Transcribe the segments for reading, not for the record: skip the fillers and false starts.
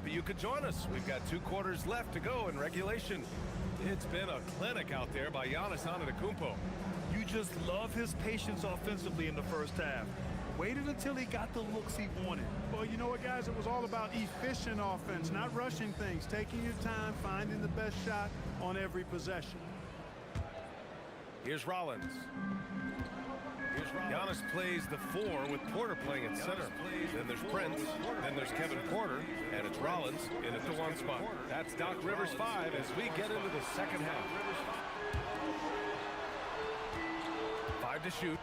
happy you could join us. We've got 2 quarters left to go in regulation. It's been a clinic out there by Giannis Antetokounmpo. You just love his patience offensively in the first half. Waited until he got the looks he wanted. Well, you know what, guys? It was all about efficient offense, not rushing things, taking your time, finding the best shot on every possession. Here's Rollins. Giannis plays the 4 with Porter playing at center. Then there's Prince. Then there's Kevin Porter. And it's Rollins in at the 1 spot. That's Doc Rivers' 5 as we get into the second half. 5 to shoot.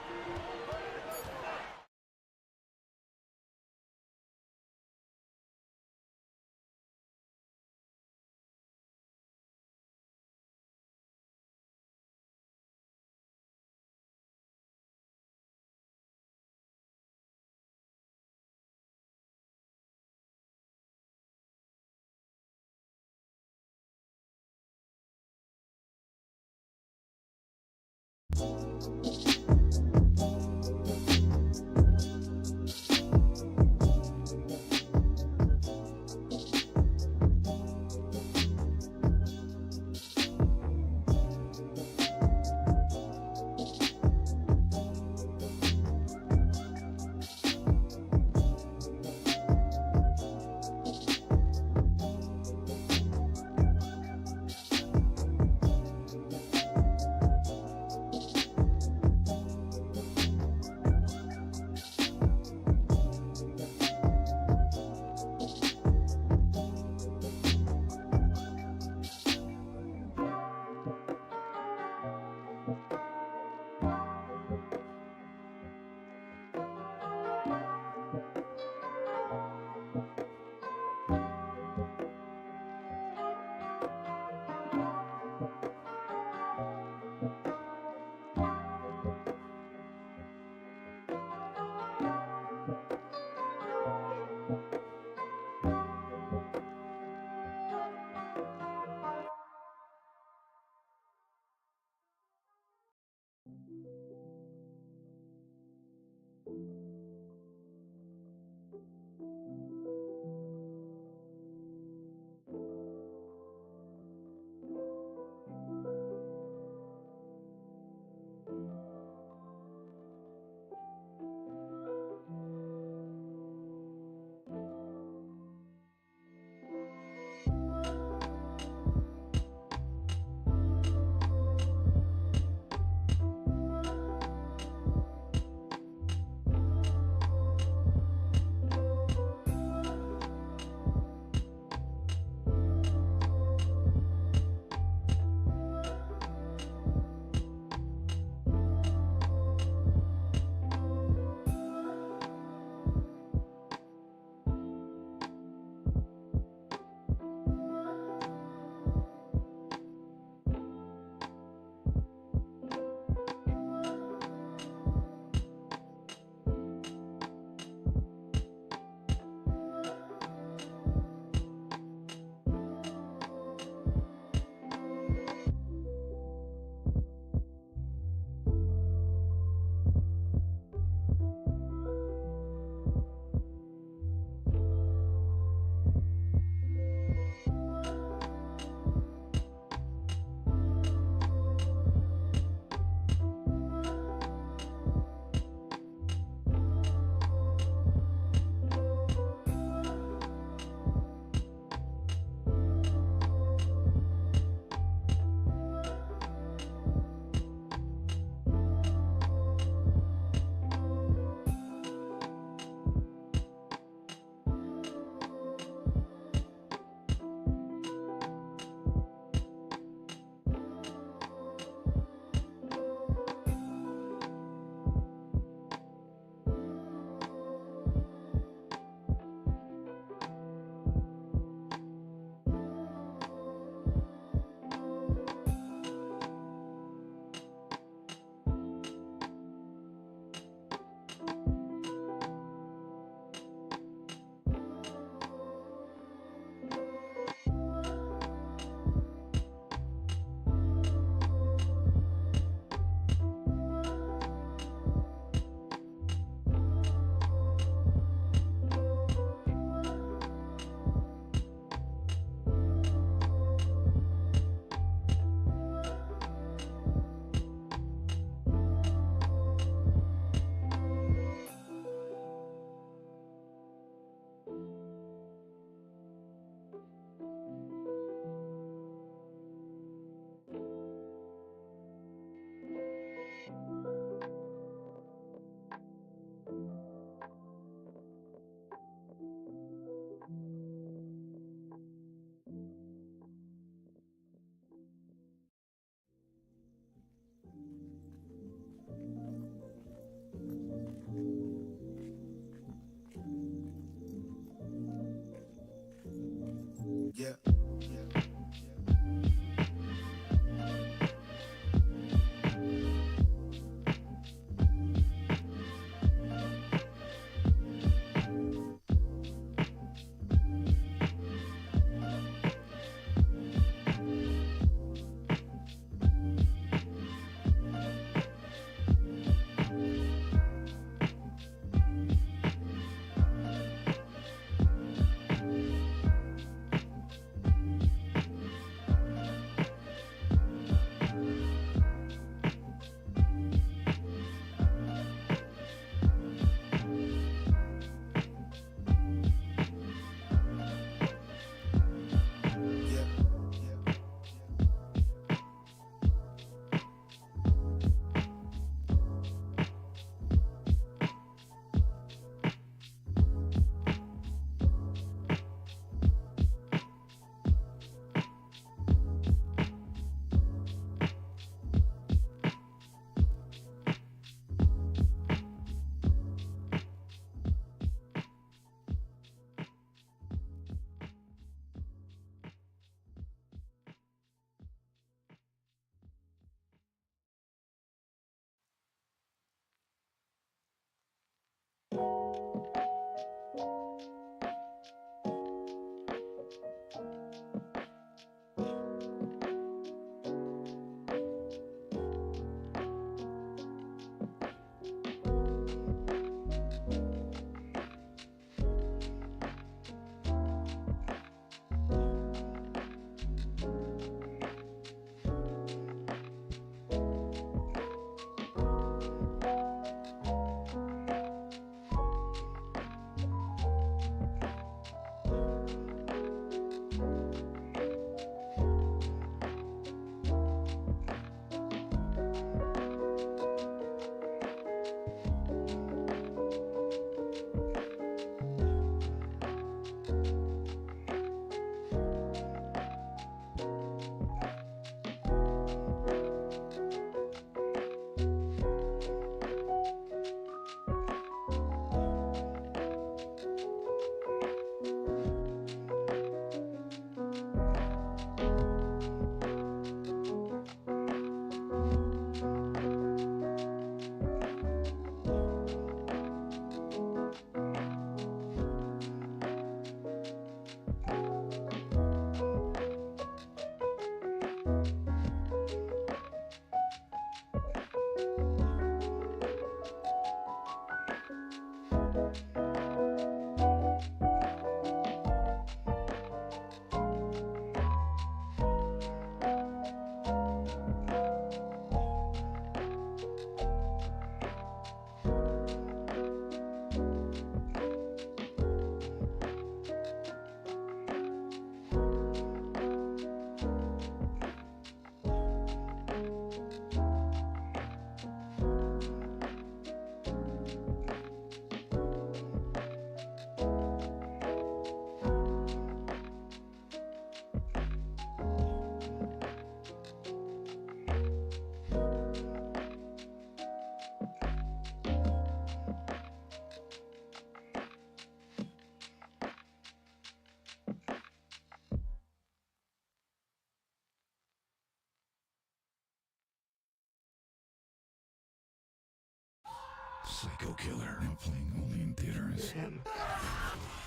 Psycho Killer, now playing only in theaters.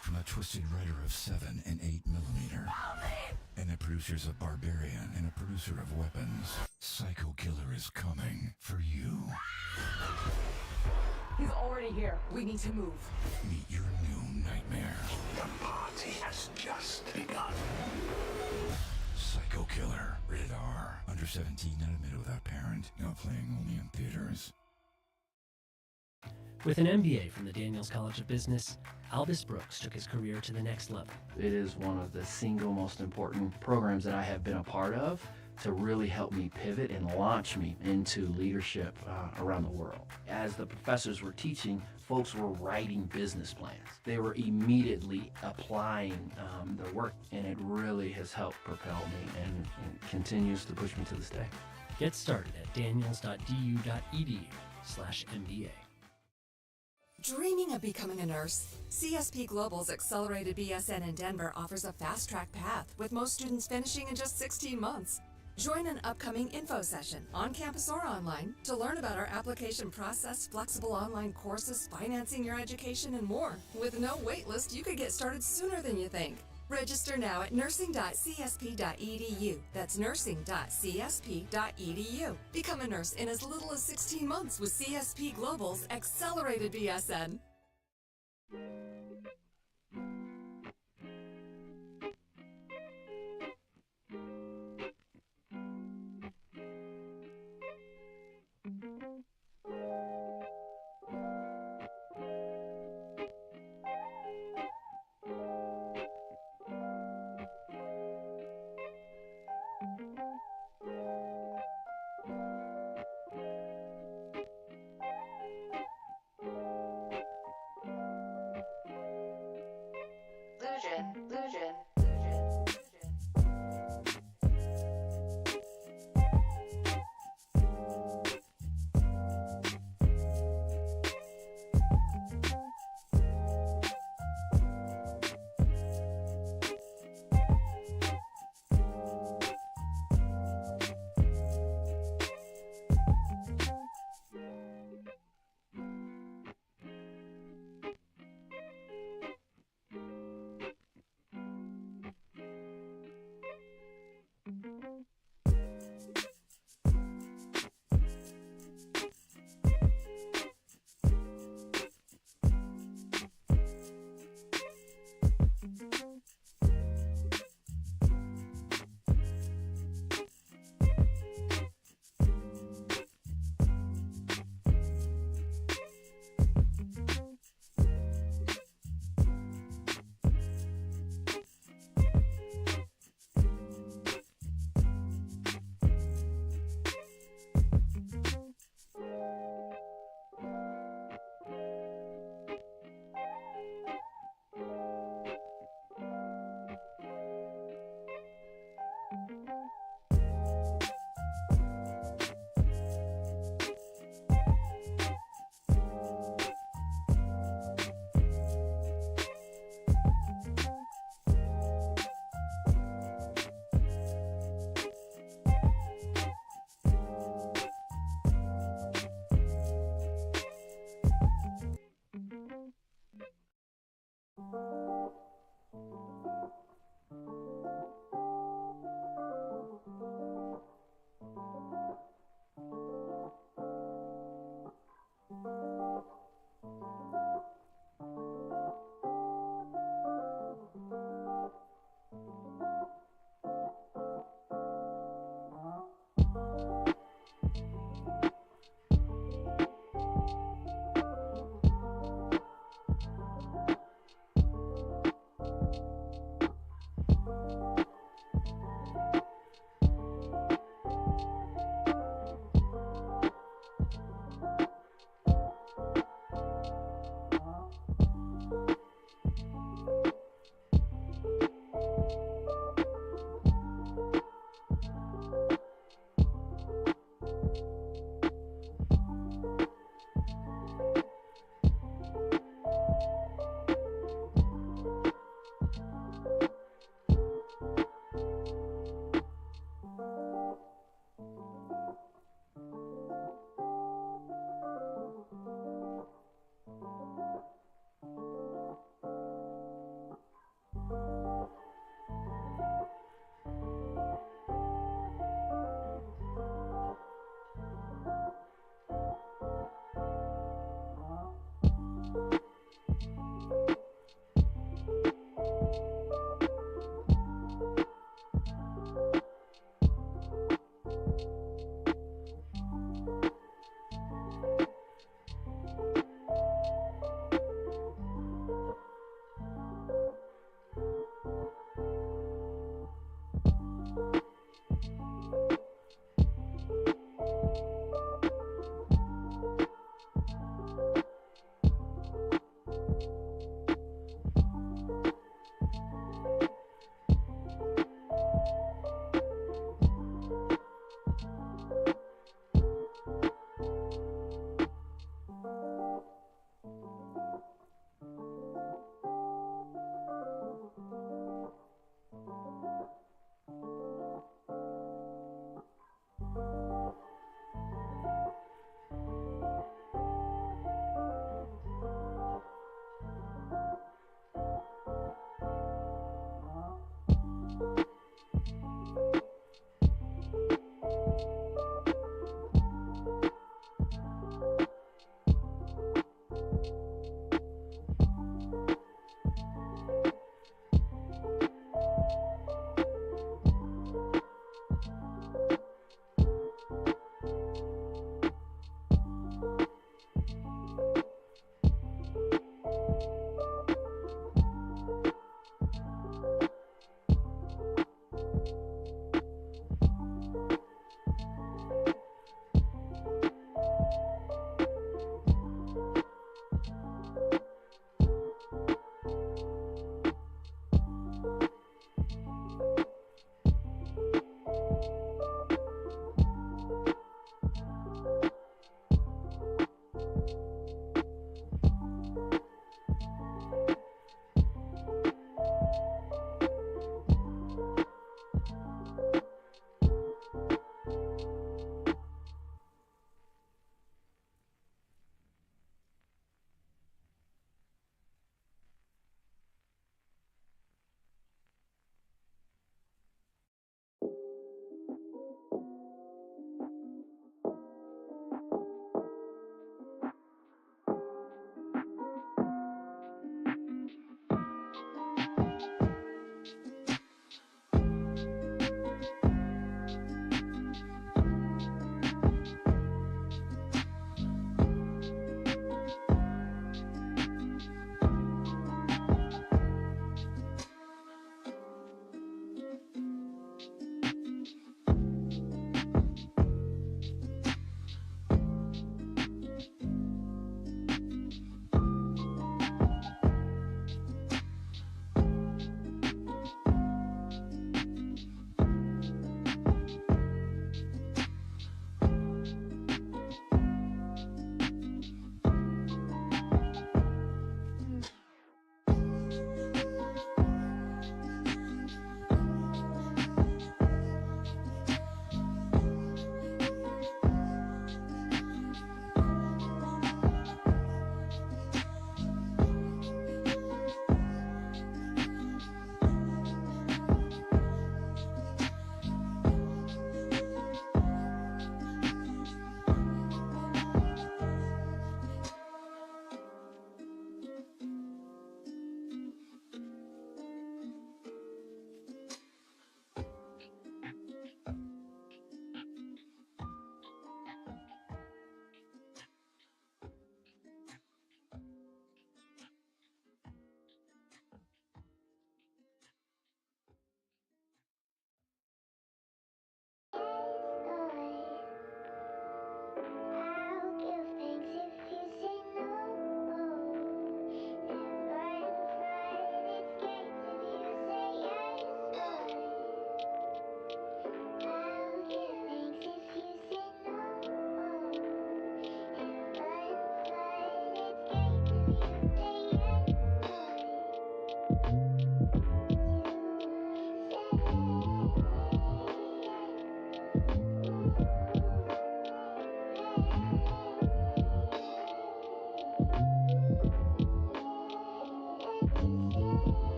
From the twisted writer of 7 and 8mm, and the producers of Barbarian, and a producer of Weapons, Psycho Killer is coming for you. He's already here. We need to move. Meet your new nightmare. The party has just begun. Psycho Killer, rated R. Under 17, not admitted without parent. Now playing only in theaters. With an MBA from the Daniels College of Business, Albus Brooks took his career to the next level. It is one of the single most important programs that I have been a part of to really help me pivot and launch me into leadership around the world. As the professors were teaching, folks were writing business plans. They were immediately applying their work, and it really has helped propel me and continues to push me to this day. Get started at daniels.du.edu/MBA. Dreaming of becoming a nurse? CSP Global's Accelerated BSN in Denver offers a fast-track path, with most students finishing in just 16 months. Join an upcoming info session, on campus or online, to learn about our application process, flexible online courses, financing your education, and more. With no wait list, you could get started sooner than you think. Register now at nursing.csp.edu. That's nursing.csp.edu. Become a nurse in as little as 16 months with CSP Global's Accelerated BSN.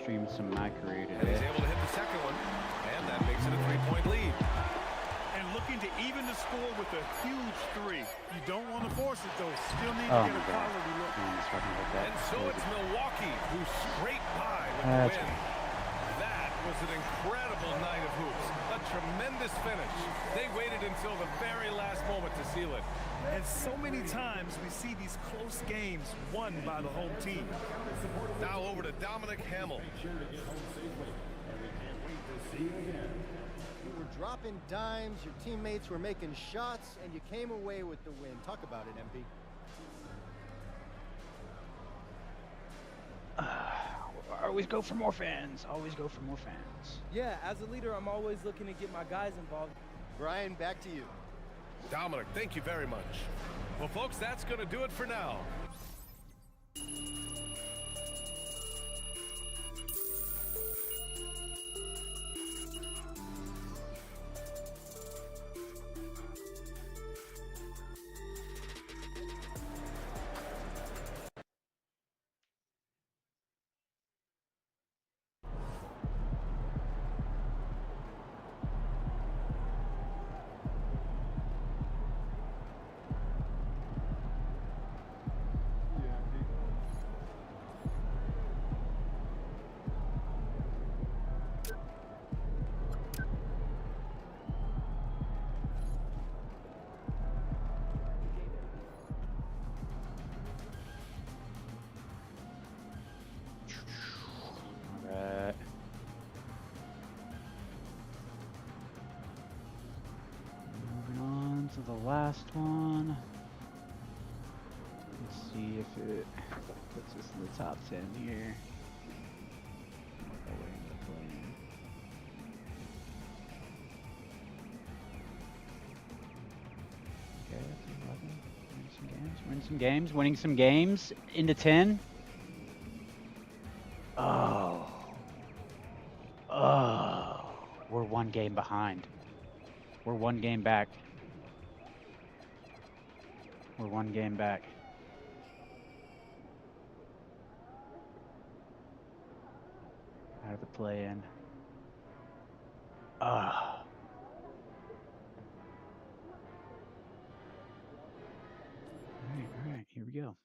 stream some MyCareer And he's today. able to hit the second one, and that makes it a 3-point lead. And looking to even the score with a huge three. You don't want to force it, though. Still need Oh to get my a God. quality look. Man, this fucking got that. And so it's Milwaukee who scraped by with That's the win. That was an incredible night of hoops. A tremendous finish. They waited until the very last moment to seal it. And so many times we see these close games won by the home team. Now over to Dominic Hamill. You were dropping dimes, your teammates were making shots, and you came away with the win. Talk about it, MP. Always go for more fans. Always go for more fans. Yeah, as a leader, I'm always looking to get my guys involved. Brian, back to you. Dominic, thank you very much. Well, folks, that's going to do it for now. Alright. Moving on to the last one. Let's see if it puts us in the top 10 here. Oh, we're in the play-in. Okay, that's 11. Winning some games, winning some games into 10. Oh. Oh. We're one game behind. We're one game back. We're one game back. Out of the play-in. Ah. All right, here we go.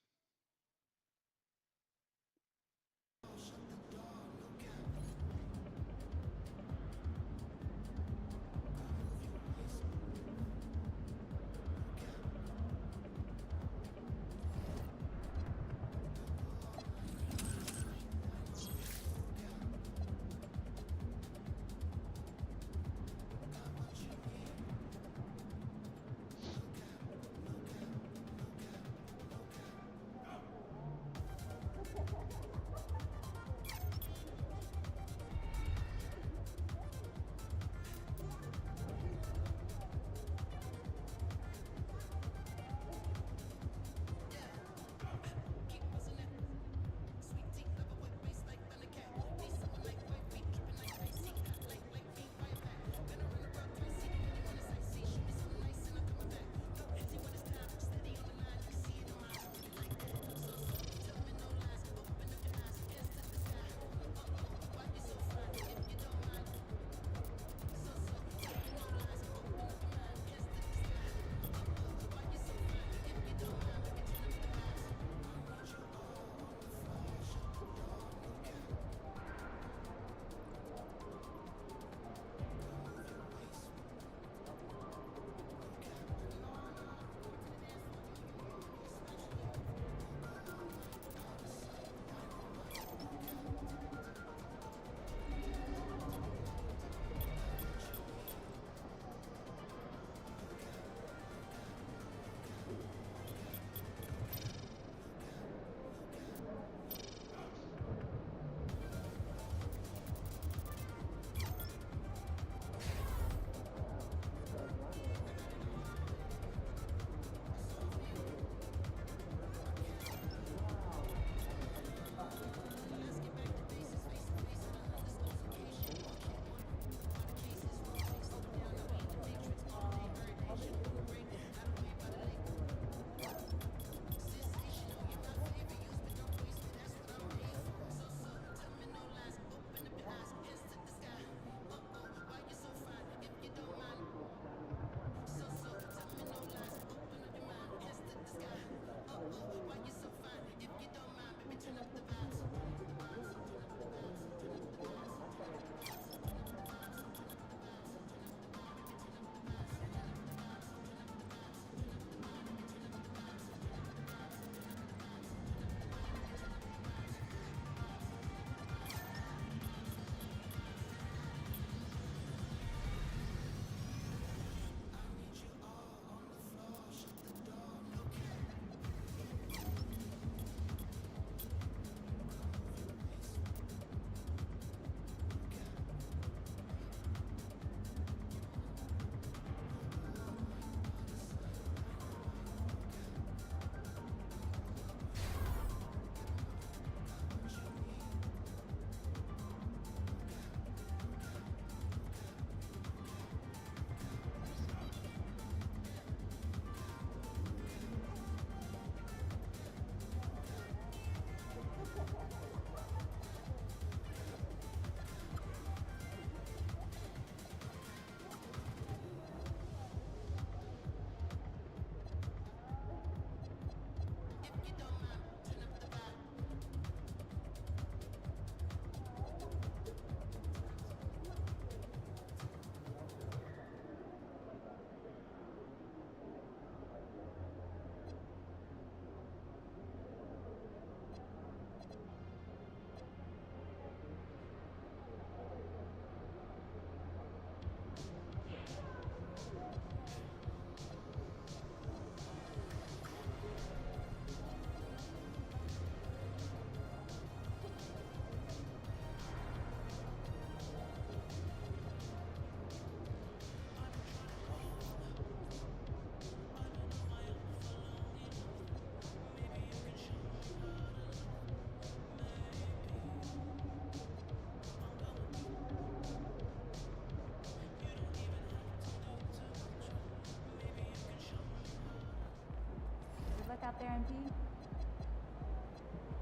Look out there, MP.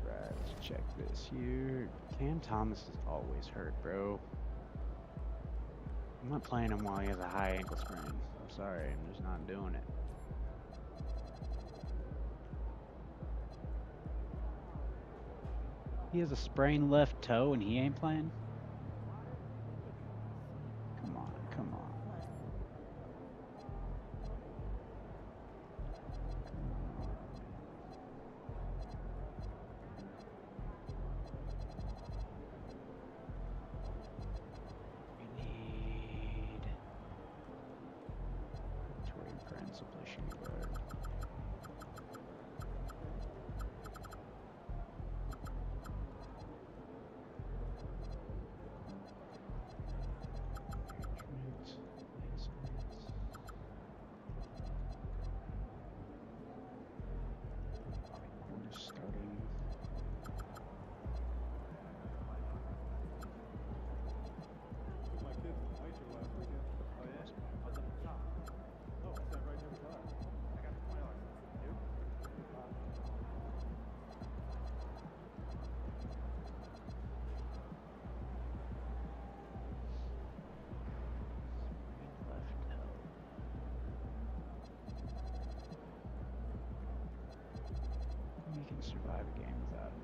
Right, let's check this here. Cam Thomas is always hurt, bro. I'm not playing him while he has a high ankle sprain. I'm sorry, I'm just not doing it. He has a sprained left toe and he ain't playing? Come on, come on. We need Torian Prince, a shooting guard. Starting. My kids nature last weekend. Oh yeah? What's at the top? Oh, I sat right next to that. I got $20. You? Left toe. We can survive a game without him.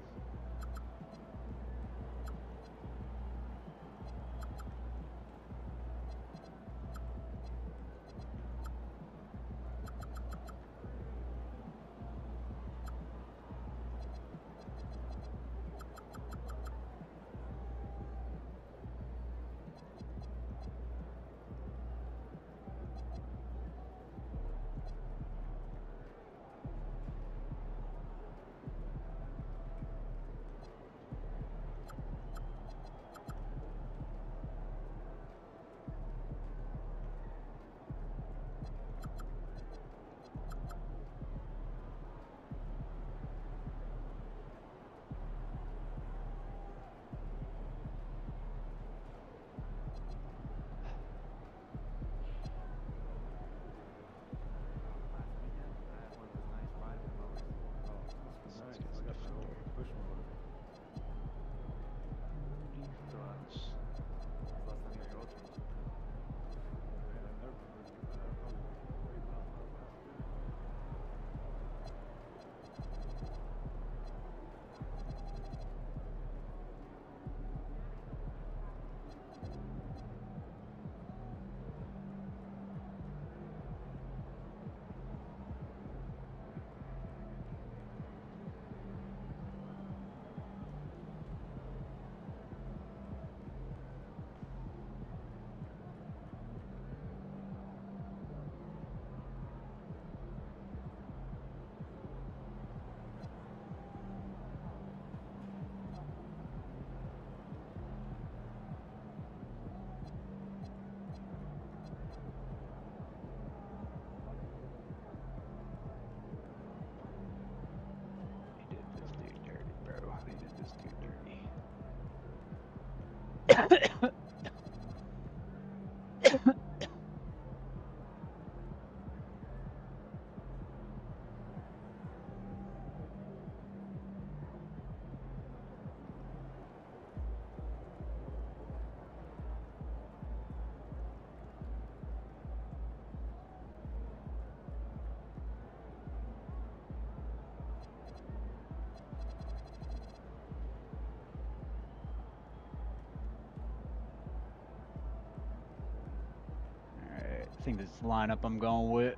I think this is the lineup I'm going with.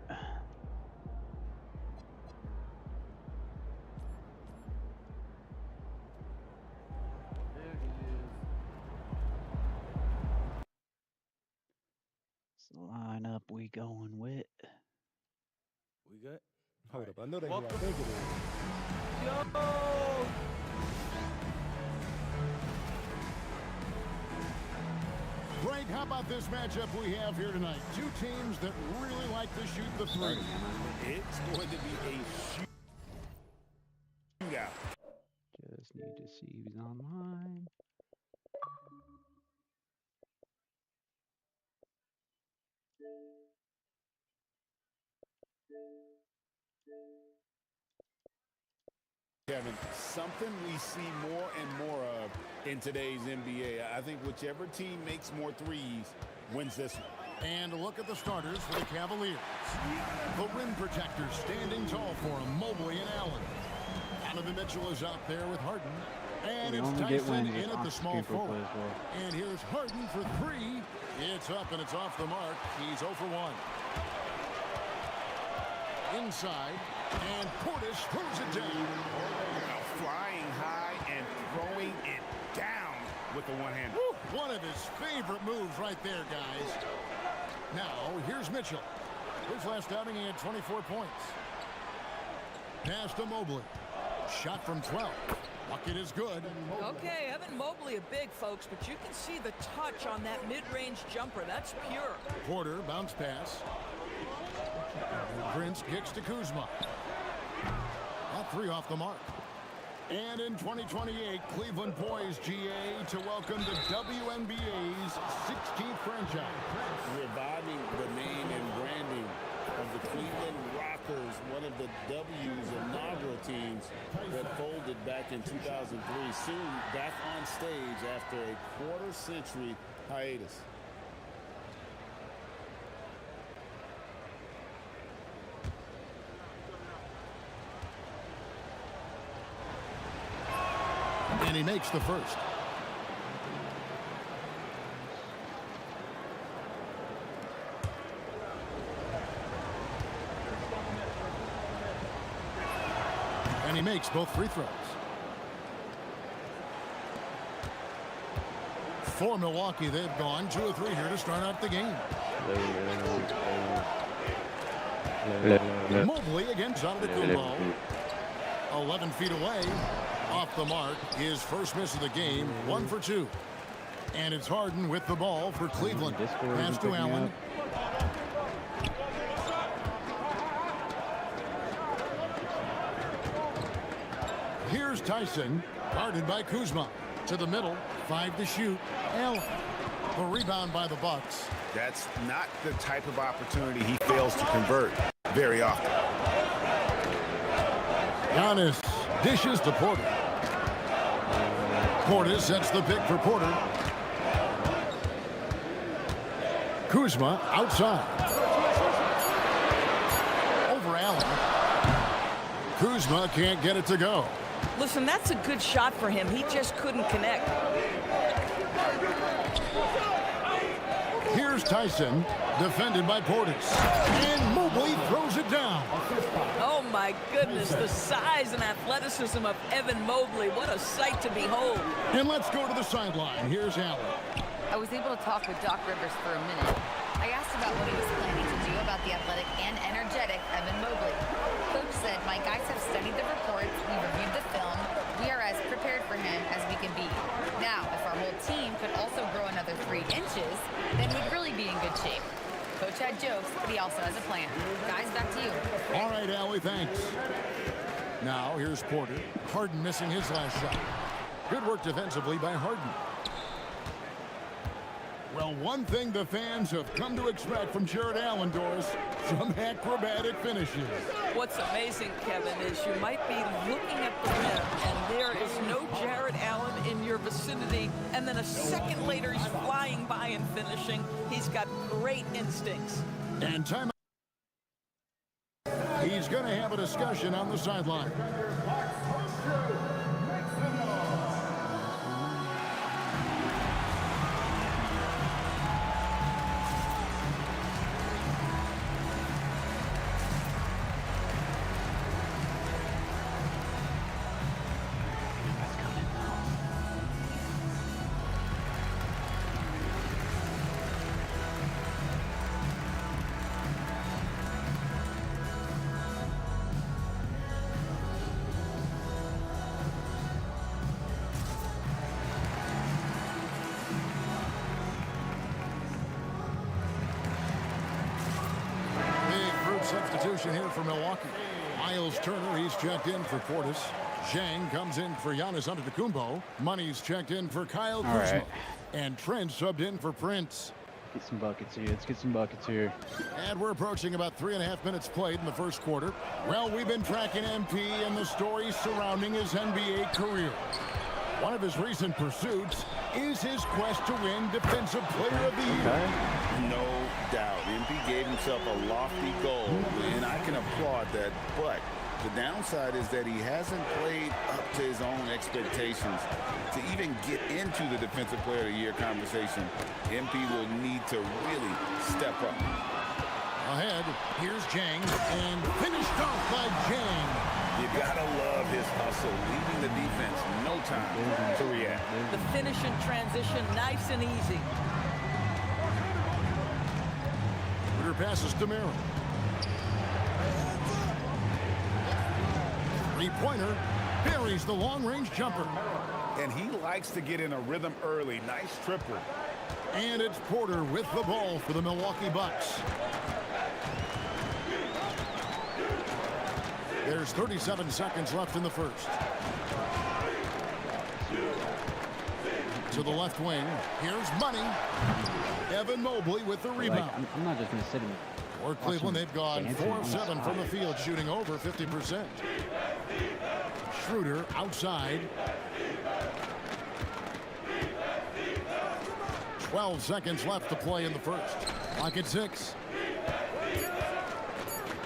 It's the lineup we going with. We good? Hold up, I know they who I think it is. Yo! Greg, how about this matchup we have here tonight? Two teams that really like to shoot the three. It's going to be a shootout. Just need to see who's online. Kevin, something we see more and more of in today's NBA. I think whichever team makes more threes wins this one. And look at the starters for the Cavaliers. The rim protectors standing tall for them, Mobley and Allen. Donovan Mitchell is out there with Harden. And it's Tyson in at the small forward. And here's Harden for three. It's up and it's off the mark. He's 0 for 1. Inside, and Portis throws it down. Flying high and throwing it down with the one-hander. One of his favorite moves right there, guys. Now, here's Mitchell. His last outing, he had 24 points. Pass to Mobley. Shot from 12. Bucket is good. Okay, Evan Mobley a big, folks, but you can see the touch on that mid-range jumper. That's pure. Porter, bounce pass. Prince kicks to Kuzma. That three off the mark. And in 2028, Cleveland poised, GA, to welcome the WNBA's 16th franchise. Reviving the name and branding of the Cleveland Rockers, one of the W's inaugural teams that folded back in 2003. Soon back on stage after a quarter-century hiatus. And he makes the first. And he makes both free throws. For Milwaukee, they've gone 2 of 3 here to start out the game. Mobley against Antetokounmpo. 11 feet away. Off the mark, his first miss of the game, 1 for 2. And it's Harden with the ball for Cleveland. Pass to Allen. Here's Tyson, guarded by Kuzma. To the middle, 5 to shoot. Allen. The rebound by the Bucks. That's not the type of opportunity he fails to convert very often. Giannis dishes to Porter. Portis sets the pick for Porter. Kuzma outside. Over Allen. Kuzma can't get it to go. Listen, that's a good shot for him. He just couldn't connect. Here's Tyson, defended by Portis. And Mobley throws it down. Oh, my goodness, the size and athleticism of Evan Mobley. What a sight to behold. And let's go to the sideline. Here's Allen. I was able to talk with Doc Rivers for a minute. I asked about what he was planning to do about the athletic and energetic Evan Mobley. Coach said, my guys have studied the reports, we reviewed the film, we are as prepared for him as we can be. Now, if our whole team could also grow another 3 inches, then we'd really be in good shape. Coach had jokes, but he also has a plan. Guys, back to you. All right, Allie, thanks. Now, here's Porter. Harden missing his last shot. Good work defensively by Harden. Well, one thing the fans have come to expect from Jared Allen, Doris, some acrobatic finishes. What's amazing, Kevin, is you might be looking at the rim, and there is no Jared Allen in your vicinity, and then a second later he's flying by and finishing. He's got great instincts. And time. He's going to have a discussion on the sideline. substitution here for Milwaukee. Miles Turner, he's checked in for Portis. Zhang comes in for Giannis Antetokounmpo. Money's checked in for Kyle Kuzma. right. And Trent subbed in for Prince. Get some buckets here. Let's get some buckets here. And we're approaching about 3.5 minutes played in the first quarter. Well, we've been tracking MP and the stories surrounding his NBA career. One of his recent pursuits is his quest to win Defensive Player of the Year. No doubt. MP gave himself a lofty goal, and I can applaud that. But the downside is that he hasn't played up to his own expectations. To even get into the Defensive Player of the Year conversation, MP will need to really step up. Ahead, here's Zhang, and finished off by Zhang. You gotta love his hustle, leaving the defense no time to react. The finish in transition, nice and easy. Twitter passes to Merrill. Three-pointer buries the long-range jumper. And he likes to get in a rhythm early. Nice triple. And it's Porter with the ball for the Milwaukee Bucks. There's 37 seconds left in the first. To the left wing. Here's Money. Evan Mobley with the rebound. I'm not just going to sit in. For Cleveland, they've gone 4 of 7 from the field, shooting over 50%. Schroeder outside. 12 seconds left to play in the first. Clock at 6.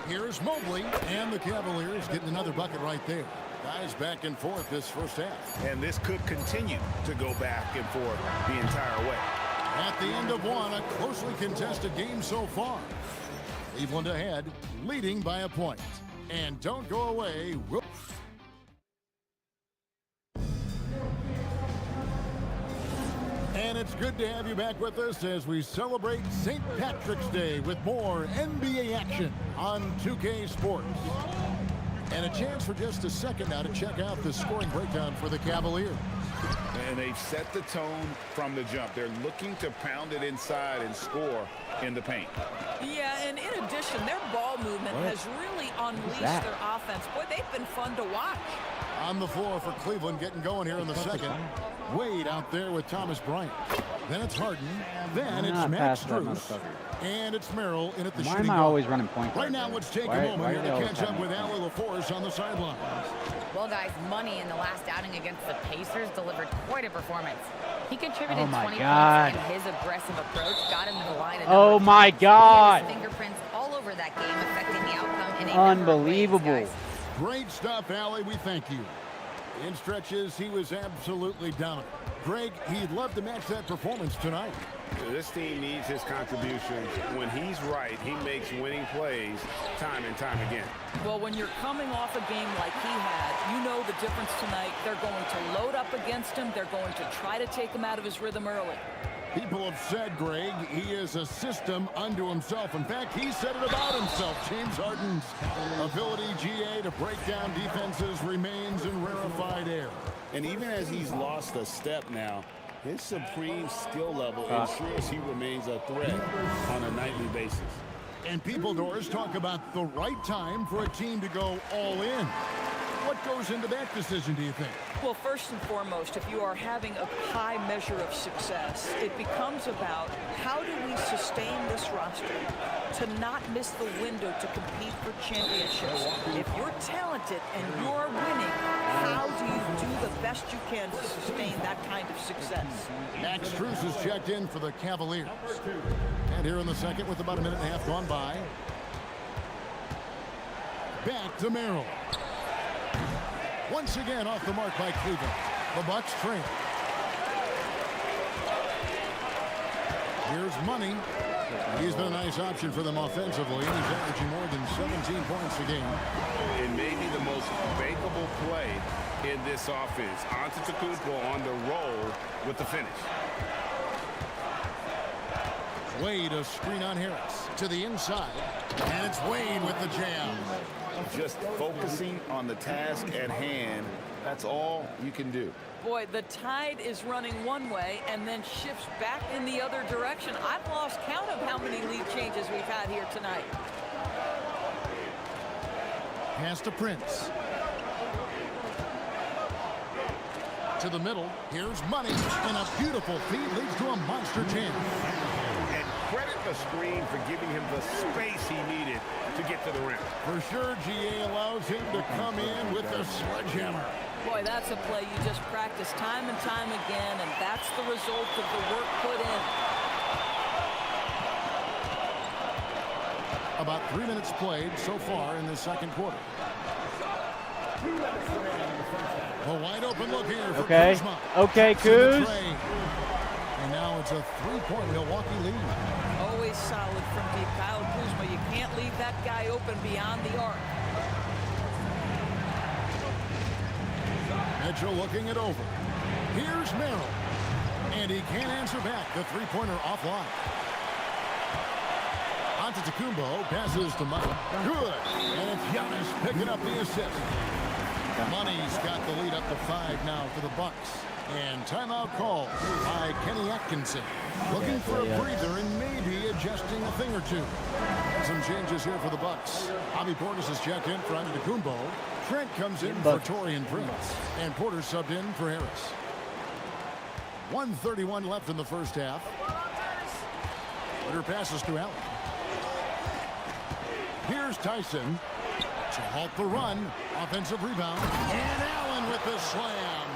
Here's Mobley, and the Cavaliers getting another bucket right there. Guys back and forth this first half. And this could continue to go back and forth the entire way. At the end of one, a closely contested game so far. Cleveland ahead, leading by a point. And don't go away. And it's good to have you back with us as we celebrate St. Patrick's Day with more NBA action on 2K Sports. And a chance for just a second now to check out the scoring breakdown for the Cavaliers. And they've set the tone from the jump. They're looking to pound it inside and score in the paint. Yeah, and in addition, their ball movement has really unleashed their offense. Boy, they've been fun to watch. On the floor for Cleveland, getting going here in the second. Wade out there with Thomas Bryant. Then it's Harden. Then it's Max Strus. And it's Merrill in at the shooting guard. Why am I always running point guard? Right now, let's take a moment here to catch up with Ali LaForce on the sidelines. Well, guys, Money in the last outing against the Pacers delivered quite a performance. He contributed 20 points, and his aggressive approach got him to the line. Oh my God! He had his fingerprints all over that game, affecting the outcome in a unbelievable. number of ways, guys. Great stuff, Ali. We thank you. In stretches, he was absolutely dominant. Greg, he'd love to match that performance tonight. This team needs his contributions. When he's right, he makes winning plays time and time again. Well, when you're coming off a game like he had, you know the difference tonight. They're going to load up against him. They're going to try to take him out of his rhythm early. People have said, Greg, he is a system unto himself. In fact, he said it about himself. James Harden's ability, GA, to break down defenses remains in rarefied air. And even as he's lost a step now, his supreme skill level ensures he remains a threat on a nightly basis. And people, Doris, talk about the right time for a team to go all in. What goes into that decision, do you think? Well, first and foremost, if you are having a high measure of success, it becomes about how do we sustain this roster to not miss the window to compete for championships. If you're talented and you're winning, how do you do the best you can to sustain that kind of success? Max Strus is checked in for the Cavaliers. And here in the second with about a minute and a half gone by. Back to Merrill. Once again off the mark by Cleveland. The Bucks trail. Here's Money. He's been a nice option for them offensively. He's averaging more than 17 points a game. It may be the most bankable play in this offense. Antetokounmpo on the roll with the finish. Wade, a screen on Harris to the inside. And it's Wade with the jam. Just focusing on the task at hand, that's all you can do. Boy, the tide is running one way and then shifts back in the other direction. I've lost count of how many lead changes we've had here tonight. Pass to Prince. To the middle. Here's Money. And a beautiful feed leads to a monster chance. And credit the screen for giving him the space he needed to get to the rim. For sure, GA allows him to come in with the sledgehammer. Boy, that's a play you just practice time and time again, and that's the result of the work put in. About 3 minutes played so far in the second quarter. A wide open look here for Kuzma. Okay, Kuz. And now it's a three-point Milwaukee lead. Always solid from deep. Kyle Kuzma, you can't leave that guy open beyond the arc. Mitchell looking it over. Here's Merrill. And he can't answer back. The three-pointer offline. Antetokounmpo passes to Money. Good. And it's Giannis picking up the assist. Money's got the lead up to 5 now for the Bucks. And timeout called by Kenny Atkinson. Looking for a breather and maybe adjusting a thing or two. Some changes here for the Bucks. Javi Portis is checked in for Antetokounmpo. Trent comes in for Taurean Prince. And Porter subbed in for Harris. 1:31 left in the first half. Porter passes to Allen. Here's Tyson to halt the run. Offensive rebound. And Allen with the slam.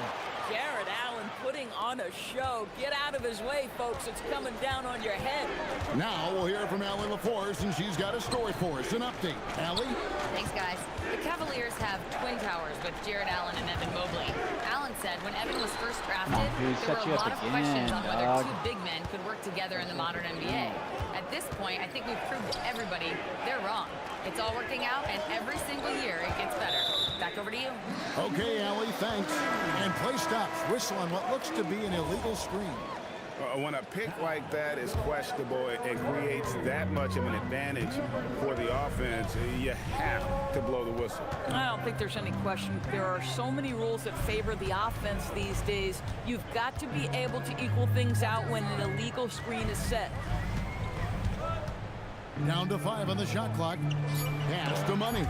Jared Allen putting on a show. Get out of his way, folks. It's coming down on your head. Now we'll hear from Allie LaForce, and she's got a story for us. An update. Allie? Thanks, guys. The Cavaliers have twin towers with Jared Allen and Evan Mobley. Allen said when Evan was first drafted, there were a lot of questions on whether two big men could work together in the modern NBA. At this point, I think we've proved to everybody they're wrong. It's all working out, and every single year it gets better. Back over to you. Okay, Allie, thanks. And play stops. Whistle on what looks to be an illegal screen. When a pick like that is questionable and creates that much of an advantage for the offense, you have to blow the whistle. I don't think there's any question. There are so many rules that favor the offense these days. You've got to be able to equal things out when an illegal screen is set. Down to 5 on the shot clock. Pass to Money.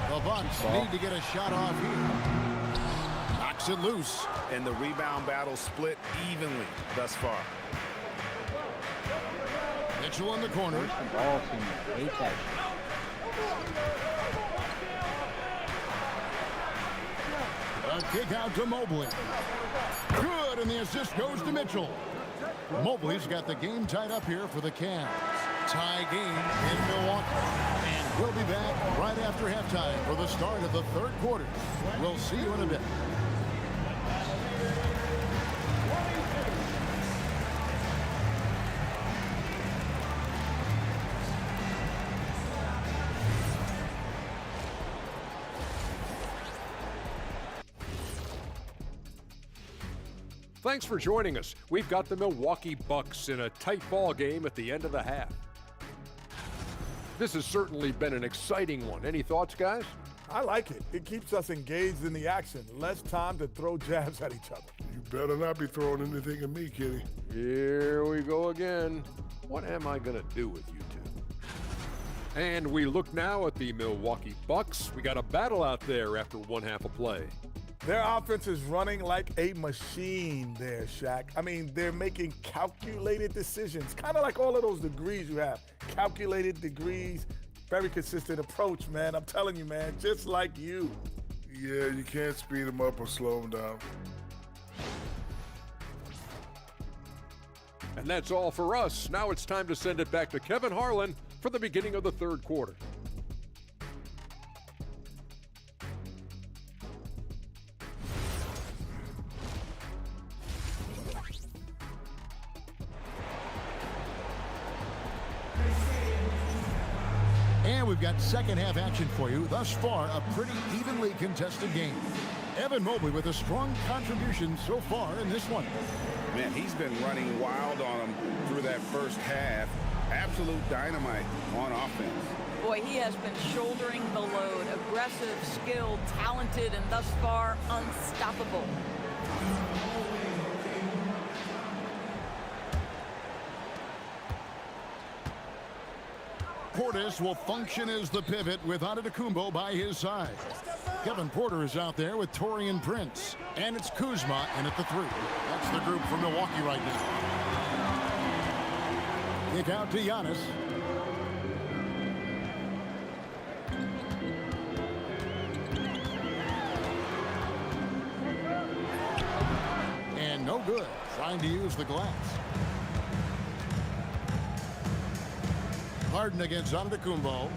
The Bucks need to get a shot off here. Knocks it loose. And the rebound battle split evenly thus far. Mitchell in the corner. A kick out to Mobley. Good, and the assist goes to Mitchell. Mobley's got the game tied up here for the Cavs. Tie game in Milwaukee. And we'll be back right after halftime for the start of the third quarter. We'll see you in a bit. Thanks for joining us. We've got the Milwaukee Bucks in a tight ball game at the end of the half. This has certainly been an exciting one. Any thoughts, guys? I like it. It keeps us engaged in the action. Less time to throw jabs at each other. You better not be throwing anything at me, Kenny. Here we go again. What am I going to do with you two? And we look now at the Milwaukee Bucks. We got a battle out there after one half of play. Their offense is running like a machine there, Shaq. I mean, they're making calculated decisions, kind of like all of those degrees you have. Calculated degrees, very consistent approach, man. I'm telling you, man, just like you. Yeah, you can't speed them up or slow them down. And that's all for us. Now it's time to send it back to Kevin Harlan for the beginning of the third quarter. And we've got second half action for you. Thus far, a pretty evenly contested game. Evan Mobley with a strong contribution so far in this one. Man, he's been running wild on him through that first half. Absolute dynamite on offense. Boy, he has been shouldering the load. Aggressive, skilled, talented, and thus far unstoppable. Portis will function as the pivot with Antetokounmpo by his side. Kevin Porter is out there with Taurean Prince. And it's Kuzma in at the 3. That's the group for Milwaukee right now. Kick out to Giannis. And no good. Trying to use the glass. Harden against Antetokounmpo.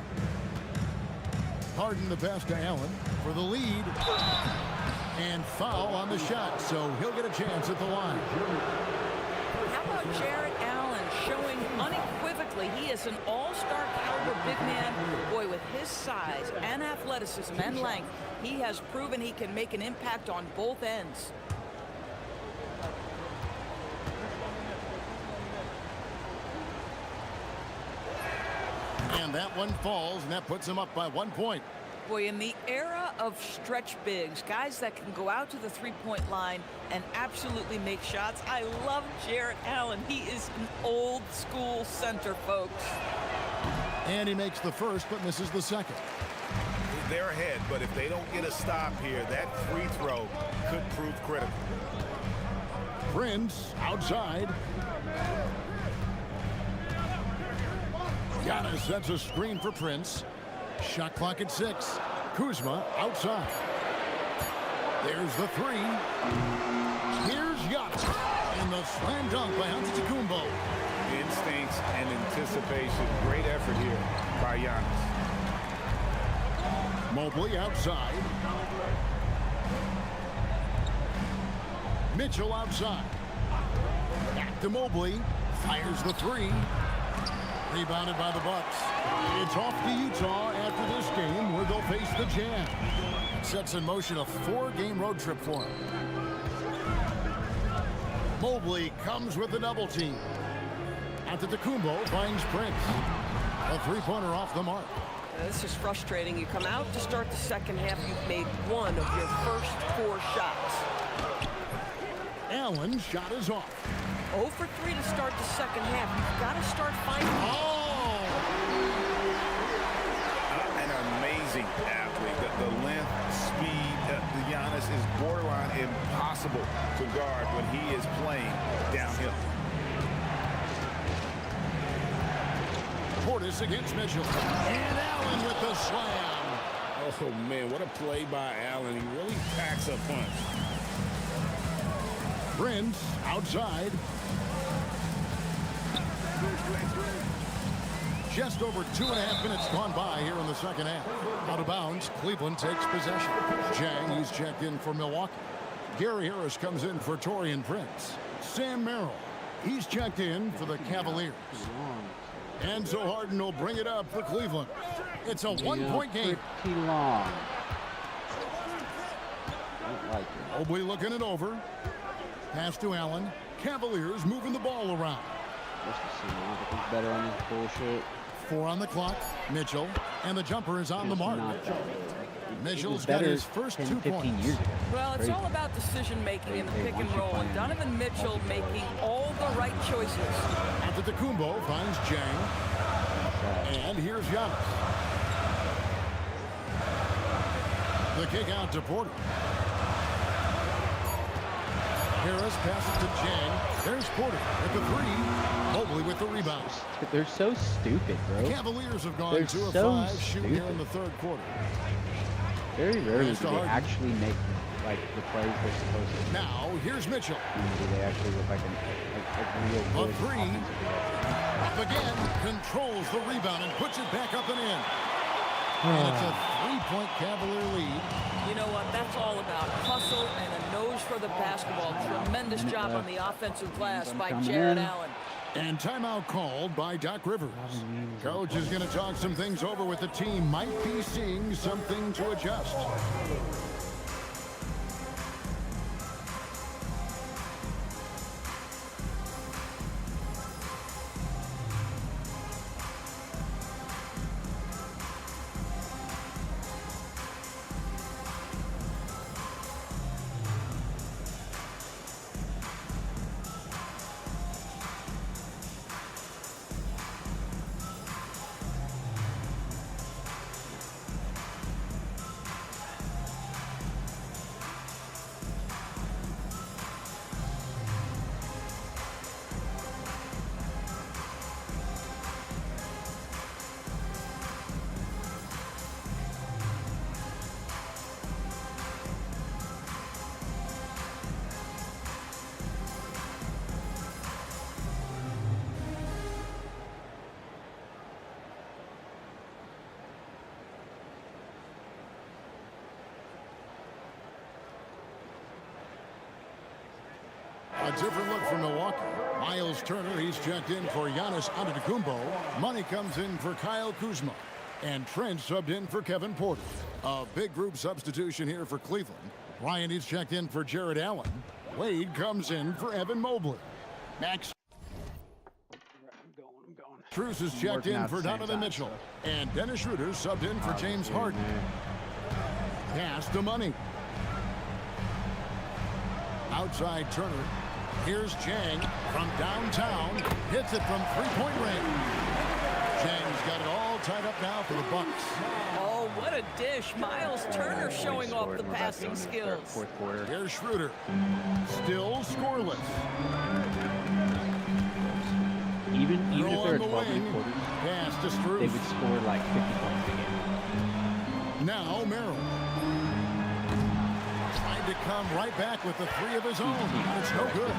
Harden the pass to Allen for the lead. And foul on the shot, so he'll get a chance at the line. How about Jarrett Allen showing unequivocally he is an all-star caliber big man? Boy, with his size and athleticism and length, he has proven he can make an impact on both ends. And that one falls, and that puts him up by 1 point. Boy, in the era of stretch bigs, guys that can go out to the three-point line and absolutely make shots, I love Jarrett Allen. He is an old-school center, folks. And he makes the first, but misses the second. They're ahead, but if they don't get a stop here, that free throw could prove critical. Prince outside. Giannis sets a screen for Prince. Shot clock at 6. Kuzma outside. There's the 3. Here's Giannis. And the slam dunk by Antetokounmpo. Instincts and anticipation. Great effort here by Giannis. Mobley outside. Mitchell outside. Back to Mobley. Fires the 3. Rebounded by the Bucks. It's off to Utah after this game where they'll face the Jazz. Sets in motion a 4-game road trip for him. Mobley comes with the double team. Antetokounmpo finds Prince. A 3-pointer off the mark. This is frustrating. You come out to start the second half, you've made one of your first 4 shots. Allen's shot is off. 0 for 3 to start the second half. You've got to start finding. An amazing athlete. The length, speed, the Giannis is borderline impossible to guard when he is playing downhill. Portis against Mitchell. And Allen with the slam. Oh, man, what a play by Allen. He really packs a punch. Prince outside. Just over 2.5 minutes gone by here in the second half. Out of bounds, Cleveland takes possession. Jang, he's checked in for Milwaukee. Gary Harris comes in for Taurean Prince. Sam Merrill, he's checked in for the Cavaliers. And so Harden will bring it up for Cleveland. It's a 1-point game. Pretty long. Don't like it. Mobley looking it over. Pass to Allen. Cavaliers moving the ball around. He's better on this bullshit. 4 on the clock. Mitchell. And the jumper is on the mark. Mitchell's got his first 2 points. Years ago. Well, it's all about decision-making in the pick and roll, and Donovan Mitchell making all the right choices. Antetokounmpo finds Jang. And here's Giannis. The kick out to Porter. Harris passes to Jang. There's Porter at the 3. Mobley with the rebound. They're so stupid, bro. Cavaliers have gone They're 2 of so 5 shooting here in the third quarter. Very rarely do they actually make like the plays they're supposed to. Now here's Mitchell. Do they actually look like a real good A 3. Up again. Controls the rebound and puts it back up and in. And it's a 3-point Cavalier lead. You know what? That's all about hustle and a nose for the basketball. Tremendous job on the offensive glass by Jarrett Allen. And timeout called by Doc Rivers. Coach is going to talk some things over with the team. Might be seeing something to adjust. A different look for Milwaukee. Miles Turner, he's checked in for Giannis Antetokounmpo. Money comes in for Kyle Kuzma. And Trent subbed in for Kevin Porter. A big group substitution here for Cleveland. Ryan, he's checked in for Jared Allen. Wade comes in for Evan Mobley. Max Strus is checked in for Donovan Mitchell. And Dennis Schroeder subbed in for James Harden. Pass to Money. Outside Turner. Here's Jang from downtown. Hits it from three-point range. Jang's got it all tied up now for the Bucks. Oh, what a dish. Miles Turner showing off the passing skills. Fourth quarter. Here's Schroeder. Still scoreless. Even if there were 12 quarters, pass to Strus. they would score like 50 points a game. Now Merrill. Trying to come right back with the three of his own. It's no good.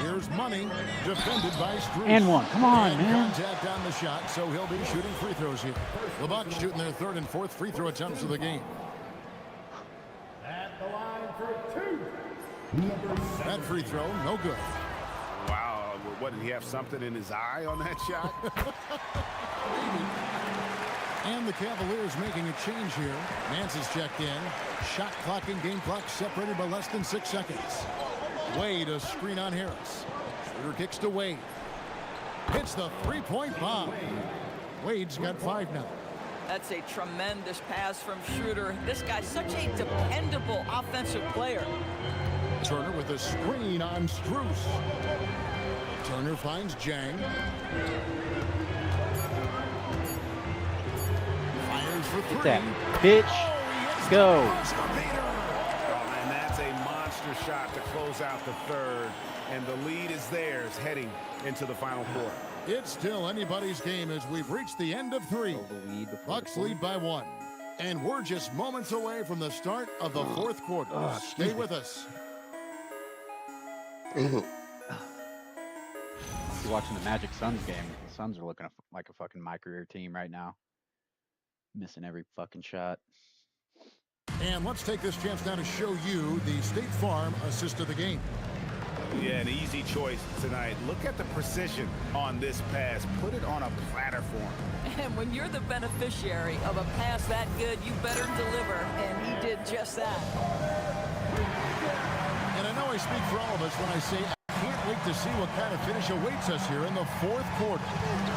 Here's Money, defended by Strus. And one. Come on, and man. Contact on the shot, so he'll be shooting free throws here. The Bucks shooting their third and fourth free throw attempts of the game. At the line for two. That free throw, no good. Wow, what, did he have something in his eye on that shot? And the Cavaliers making a change here. Nance is checked in. Shot clock and game clock separated by less than 6 seconds. Wade, a screen on Harris. Schroeder kicks to Wade. Hits the three-point bomb. Wade's got 5 now. That's a tremendous pass from Schroeder. This guy's such a dependable offensive player. Turner with a screen on Strus. Turner finds Jang. Fires for three. Get that, bitch. Go. Oh, and that's a monster shot to close out the third. And the lead is theirs heading into the final quarter. It's still anybody's game as we've reached the end of 3. Bucks lead by 1. And we're just moments away from the start of the fourth quarter. Stay with us. You're watching the Magic Suns game. The Suns are looking like a fucking MyCareer team right now. Missing every fucking shot. And let's take this chance now to show you the State Farm assist of the game. Yeah, an easy choice tonight. Look at the precision on this pass. Put it on a platter for him. And when you're the beneficiary of a pass that good, you better deliver. And he did just that. And I know I speak for all of us when I say I can't wait to see what kind of finish awaits us here in the fourth quarter.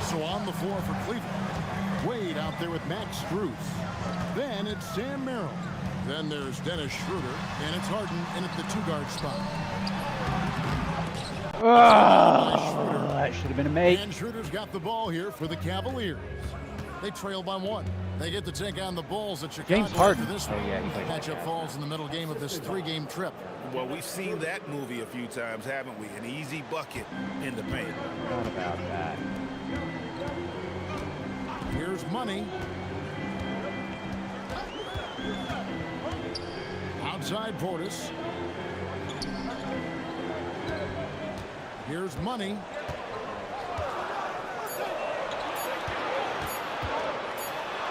So on the floor for Cleveland, Wade out there with Max Strus. Then it's Sam Merrill. Then there's Dennis Schroeder, and it's Harden in at the 2-guard spot. That should have been a make. And Schroeder's got the ball here for the Cavaliers. They trail by 1. They get to take on the Bulls at Chicago. James Harden. This matchup falls in the middle game of this 3-game trip. Well, we've seen that movie a few times, haven't we? An easy bucket in the paint. What about that? Here's Money. Outside Portis. Here's Money.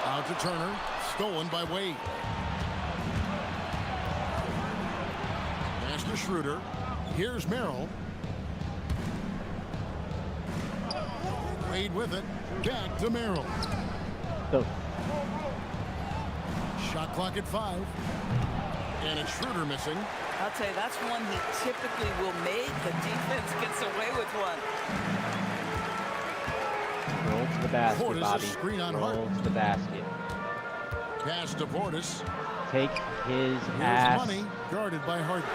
Out to Turner. Stolen by Wade. Pass to Schroeder. Here's Merrill. Wade with it. Back to Merrill. Go. Shot clock at 5. And it's Schroeder missing. I'll tell you, that's one he typically will make. The defense gets away with one. Roll to the basket, Portis, Bobby. a screen on Roll Harden. to the basket. Pass to Portis. Take his Here's ass. Money, guarded by Harden.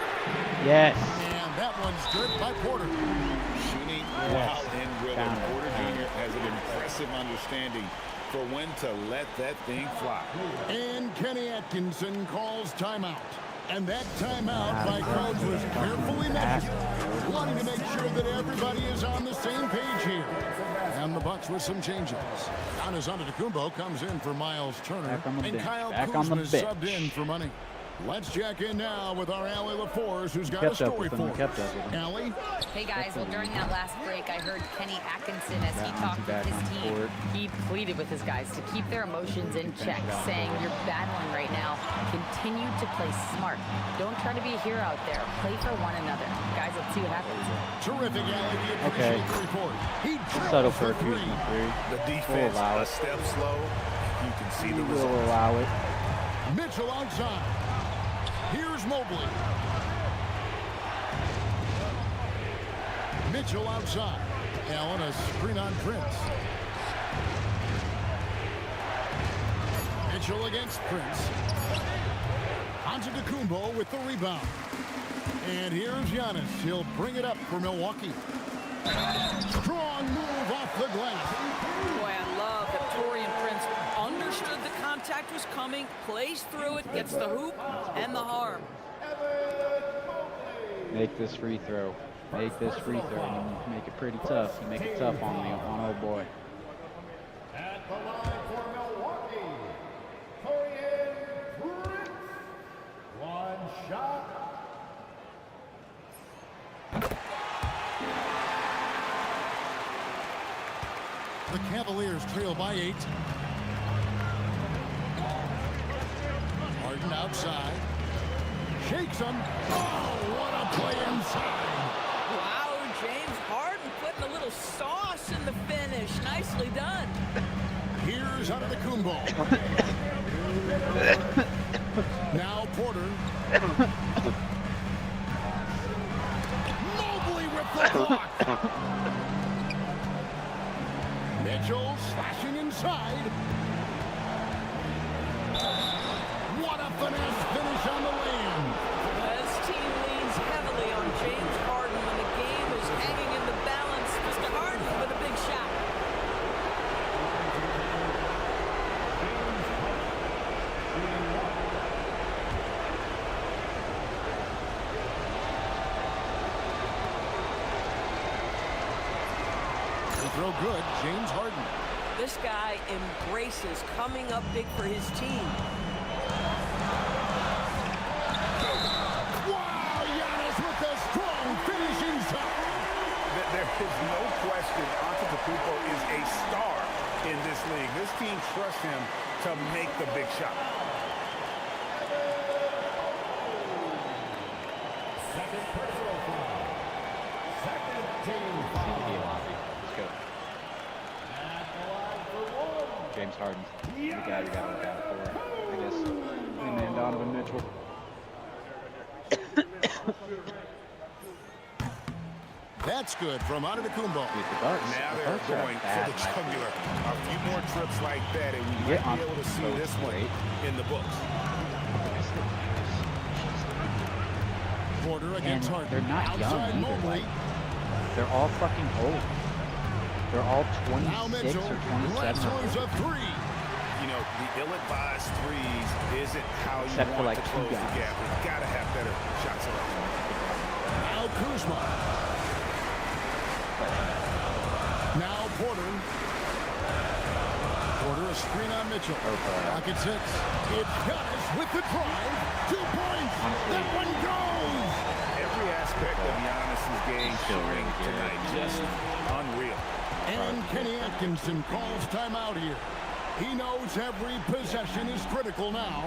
Yes. And that one's good by Porter. Shooting while in rhythm. Porter Jr. has an impressive understanding for when to let that thing fly. And Kenny Atkinson calls timeout. And that timeout by coach was carefully measured, wanting to make sure that everybody is on the same page here. And the Bucks with some changes. Giannis Antetokounmpo comes in for Miles Turner. Back on the and bench. Kyle Back on the Kuzma bench. subbed in for Money. Let's check in now with our Allie LaForce, who's got a Kept up story with him. for Kept us. up with him. Allie? Hey guys, well during that last break, I heard Kenny Atkinson as he talked with his team. He pleaded with his guys to keep their emotions in check, saying, "You're battling right now. Continue to play smart. Don't try to be a hero out there. Play for one another." Guys, let's see what happens. Terrific, Allie. We Okay. appreciate the report. He Settle drills for a the three. 2-3. The We'll defense allow a it. step slow. You can see the We'll results. allow it. Mitchell outside. Here's Mobley. Mitchell outside. Allen, a screen on Prince. Mitchell against Prince. Antetokounmpo with the rebound. And here's Giannis. He'll bring it up for Milwaukee. Strong move off the glass. Boy, I love that Torian Prince understood the contact was coming, plays through it, gets the hoop and the harm. Make this free throw. Make this free throw. You make it pretty tough. You make it tough on me, on old boy. At the line for Milwaukee, Torian Prince. One shot. The Cavaliers trail by 8. Harden outside. Shakes him. Oh, what a play inside. Wow, James Harden putting a little sauce in the finish. Nicely done. Here's Antetokounmpo. Now Porter. Mobley with the block. Mitchell slashing inside. What a finesse finish on the lane. This team leans heavily on James Harden when the game is hanging in the balance. Mr. Harden with a big shot. They throw good, James Harden. This guy embraces coming up big for his team. Wow, Giannis with a strong finish inside. There is no question Antetokounmpo is a star in this league. This team trusts him to make the big shot. Second personal foul. Second team foul. Let's go. James Harden. The guy we got to look out for. I guess. And then Donovan Mitchell. That's good from Antetokounmpo. Now they're going for the jugular. A few more trips like that, and we might be able to see this one in the books. Porter against Harden. They're not young Outside either. Mobley. Like, they're all fucking old. They're all Now 26 Mitchell or 27. wrestles a three. You know, the ill-advised threes isn't how you Except for, want like, to two close the guys. gap. We've got to have better shot selection. Now Kuzma. Now Porter. Porter a screen on Mitchell. Pocket 6. It's Giannis with the drive. 2 points. That one goes. Every aspect of Giannis's game showing tonight, just unreal. And Kenny Atkinson calls timeout here. He knows every possession is critical now.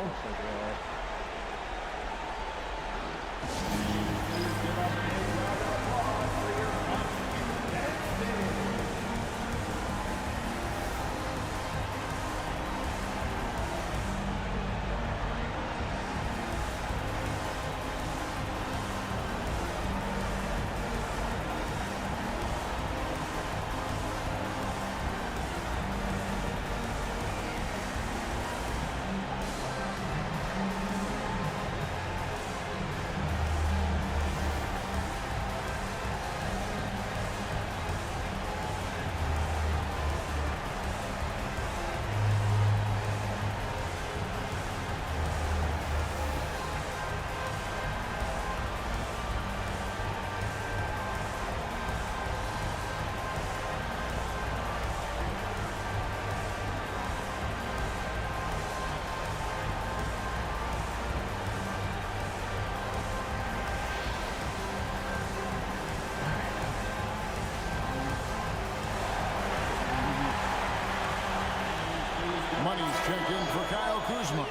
Kuzma.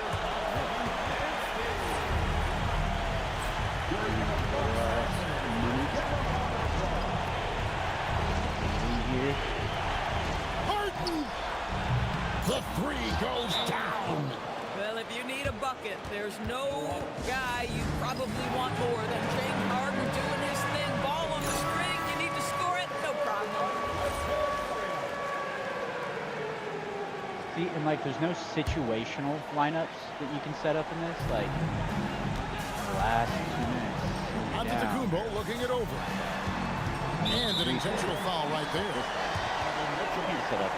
Harden! The three goes down. Well, if you need a bucket, there's no guy you probably want more than James Harden doing his thing. Ball on the string, you need to score it, no problem. See, and like, there's no situational lineups that you can set up in this. Like, the last 2 minutes. Antetokounmpo looking it over. And an intentional foul right there. You can't set up.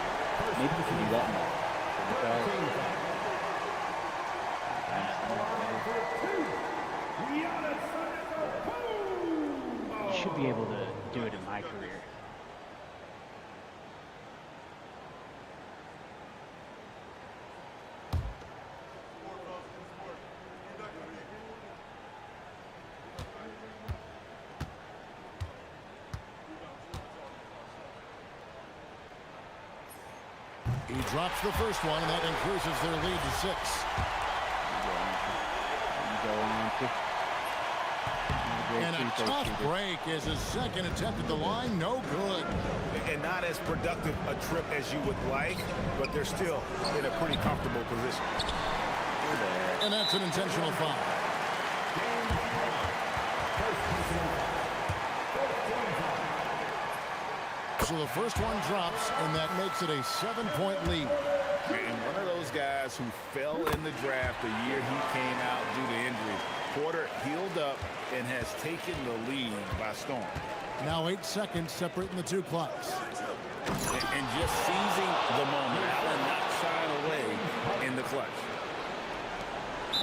Maybe you can do that in You should be able to do it in MyCareer. He drops the first one, and that increases their lead to 6. And a tough break as his second attempt at the line, no good. And not as productive a trip as you would like, but they're still in a pretty comfortable position. And that's an intentional foul. So the first one drops, and that makes it a 7-point lead. And one of those guys who fell in the draft the year he came out due to injury. Porter healed up and has taken the lead by storm. Now 8 seconds separating the two clocks. And just seizing the moment and not shying away in the clutch.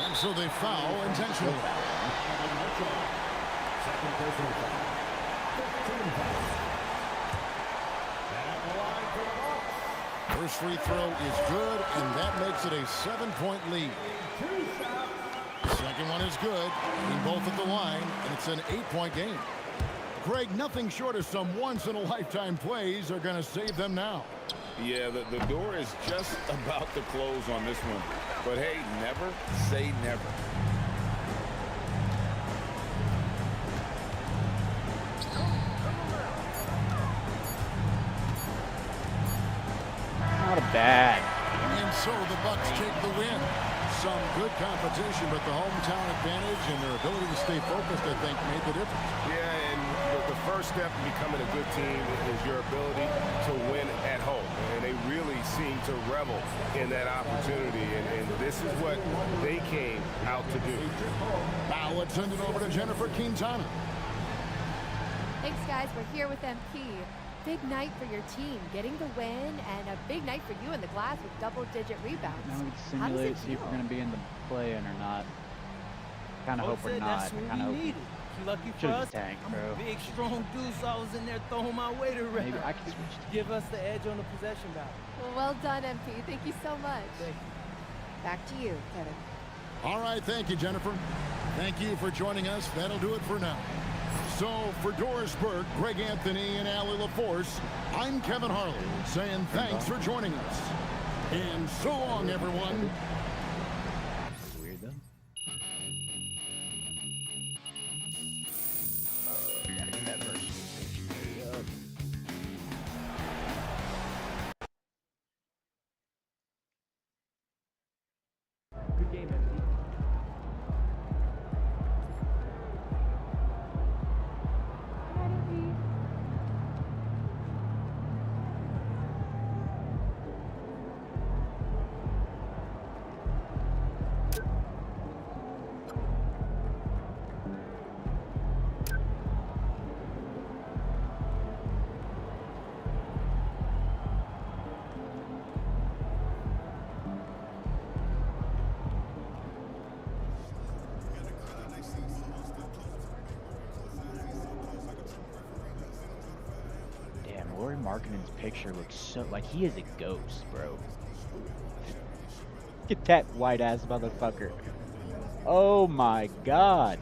And so they foul intentionally. First free throw is good, and that makes it a 7-point lead. Second one is good, in both at the line, and it's an 8-point game. Greg, nothing short of some once-in-a-lifetime plays are going to save them now. Yeah, the door is just about to close on this one. But hey, never say never. Not bad. And so the Bucks take the win. Some good competition, but the hometown advantage and their ability to stay focused, I think, made the difference. Yeah, and the first step in becoming a good team is your ability to win at home. And they really seem to revel in that opportunity, and this is what they came out to do. Now let's send it over to Jennifer Quintana. Thanks, guys. We're here with MP. Big night for your team, getting the win, and a big night for you in the glass with double-digit rebounds. Now we can simulate, see if we're going to be in the play-in or not. Kind of hope we're not. That's what Kind of we hope. needed. Lucky for Should've us, tanked, I'm bro. a big, strong dude, so I was in there throwing my weight around. Maybe I can switch. Give us the edge on the possession battle. Well done, MP. Thank you so much. Back to you, Kevin. All right, thank you, Jennifer. Thank you for joining us. That'll do it for now. So, for Doris Burke, Greg Anthony, and Allie LaForce, I'm Kevin Harlan, saying thanks for joining us. And so long, everyone. Weird, though. Gotta get that verse. Good game, MP. Damn, Lauri Markkanen's picture looks so like he is a ghost, bro. Get that white ass motherfucker. Oh my god.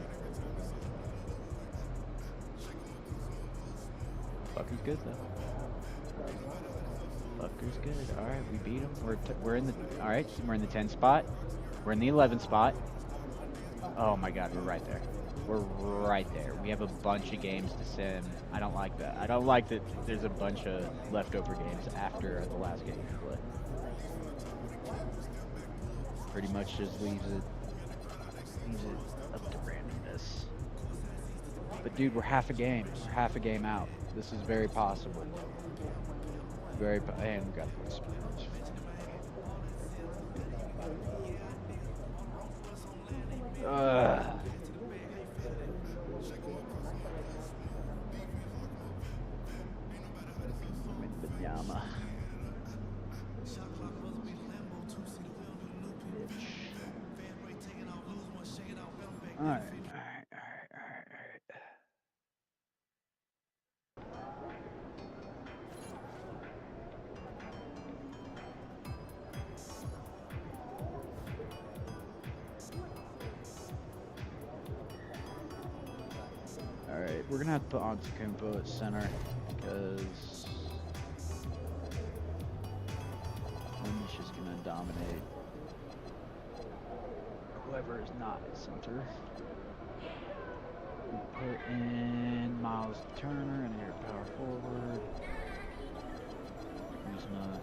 Fucker's good though. Fucker's good. All right, we beat him. We're in the. All right, we're in the 10 spot. We're in the 11th spot. Oh my God, we're right there. We're right there. We have a bunch of games to sim. I don't like that. I don't like that there's a bunch of leftover games after the last game we play. Pretty much just leaves it up to randomness. But dude, we're half a game. We're half a game out. This is very possible. And we got the spins. Yama. All right. Alright, we're gonna have to put Antetokounmpo at center because he's just gonna dominate whoever is not at center. We put in Miles Turner and here at power forward. Who's not?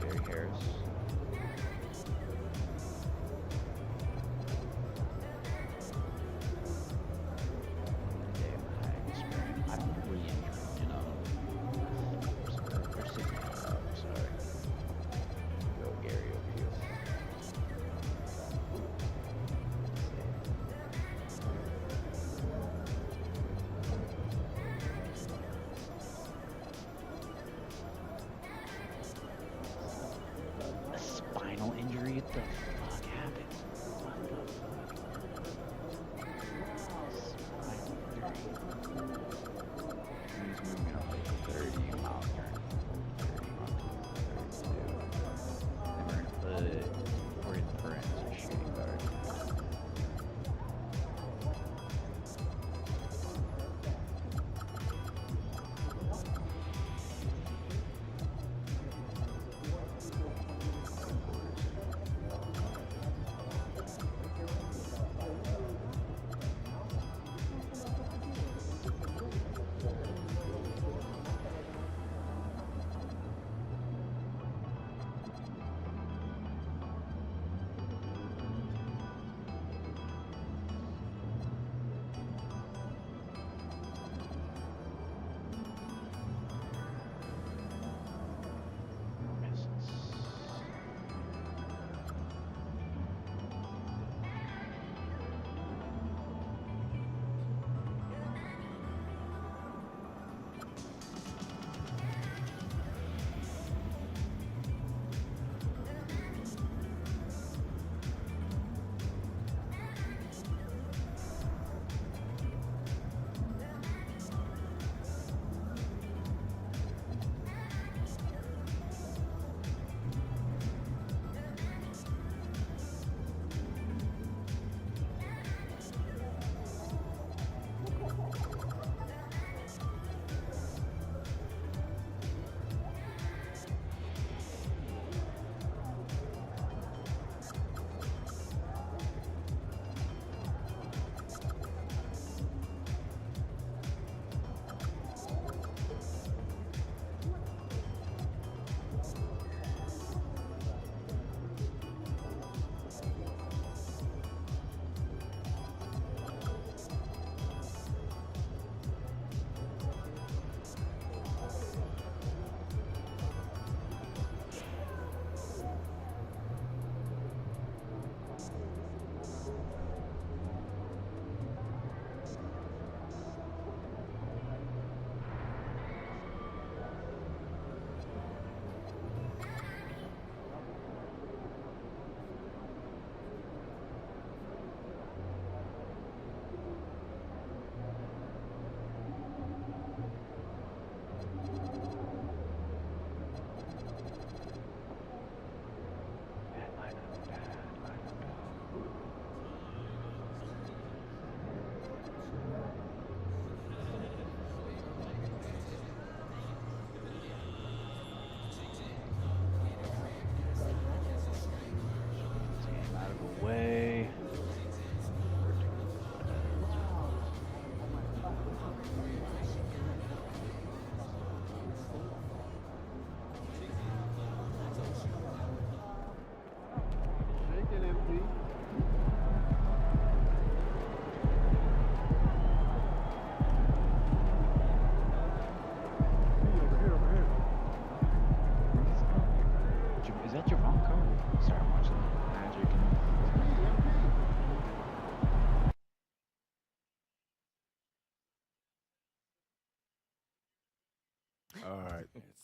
Gary Harris.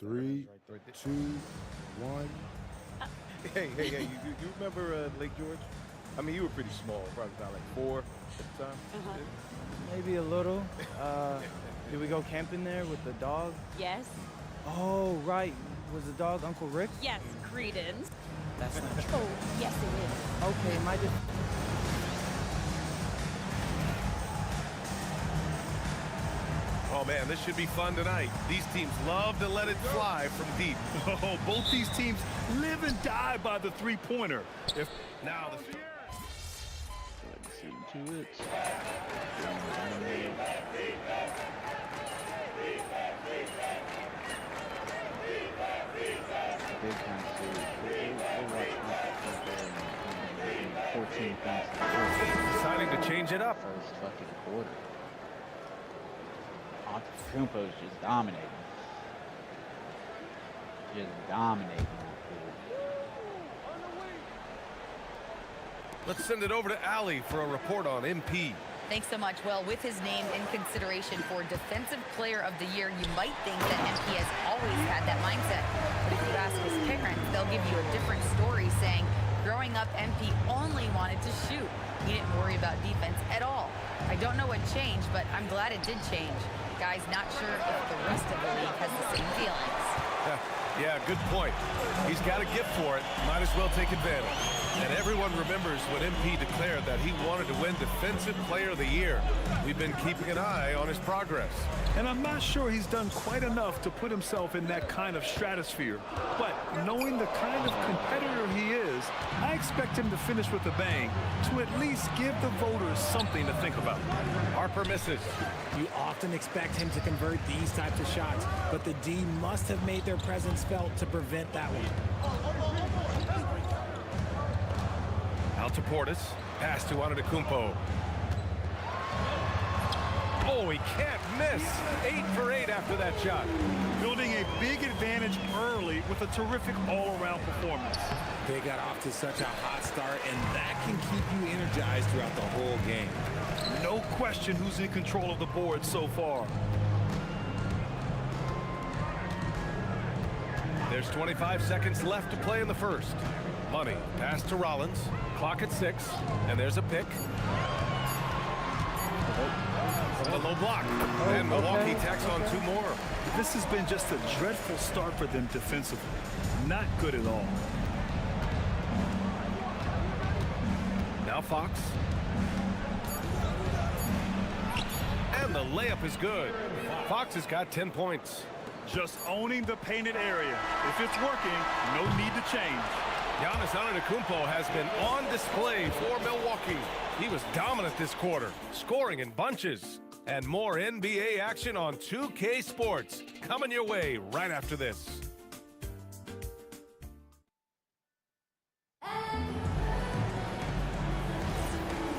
3, 2, 1. Hey, you remember Lake George? I mean, you were pretty small, probably about like 4 at the time. Maybe a little. Did we go camping there with the dog? Yes. Oh, right. Was the dog Uncle Rick? Yes, Credence. That's not true. Oh, yes, it is. Okay, Oh, man, this should be fun tonight. These teams love to let it fly from deep. Oh, both these teams live and die by the three-pointer. Now the... To it. Big time series. We'll watch 14 points. Deciding to change it up. First fucking quarter. Antetokounmpo's just dominating. Just dominating that pool. Let's send it over to Allie for a report on MP. Thanks so much. Well, with his name in consideration for Defensive Player of the Year, you might think that MP has always had that mindset. But if you ask his parents, they'll give you a different story, saying growing up, MP only wanted to shoot. He didn't worry about defense at all. I don't know what changed, but I'm glad it did change. Guys, not sure if the rest of the league has the same feelings. Yeah, good point. He's got a gift for it. Might as well take advantage. And everyone remembers when MP declared that he wanted to win Defensive Player of the Year. We've been keeping an eye on his progress. And I'm not sure he's done quite enough to put himself in that kind of stratosphere. But knowing the kind of competitor he is, I expect him to finish with a bang, to at least give the voters something to think about. Harper misses. You often expect him to convert these types of shots, but the D must have made their presence felt to prevent that one. Out to Portis. Pass to Antetokounmpo. Oh, he can't miss. 8 for 8 after that shot. Building a big advantage early with a terrific all-around performance. They got off to such a hot start, and that can keep you energized throughout the whole game. No question who's in control of the board so far. There's 25 seconds left to play in the first. Money. Pass to Rollins. Clock at 6. And there's a pick. A low block. And Milwaukee tacks on 2 more. This has been just a dreadful start for them defensively. Not good at all. Now Fox. And the layup is good. Fox has got 10 points. Just owning the painted area. If it's working, no need to change. Giannis Antetokounmpo has been on display for Milwaukee. He was dominant this quarter, scoring in bunches. And more NBA action on 2K Sports coming your way right after this.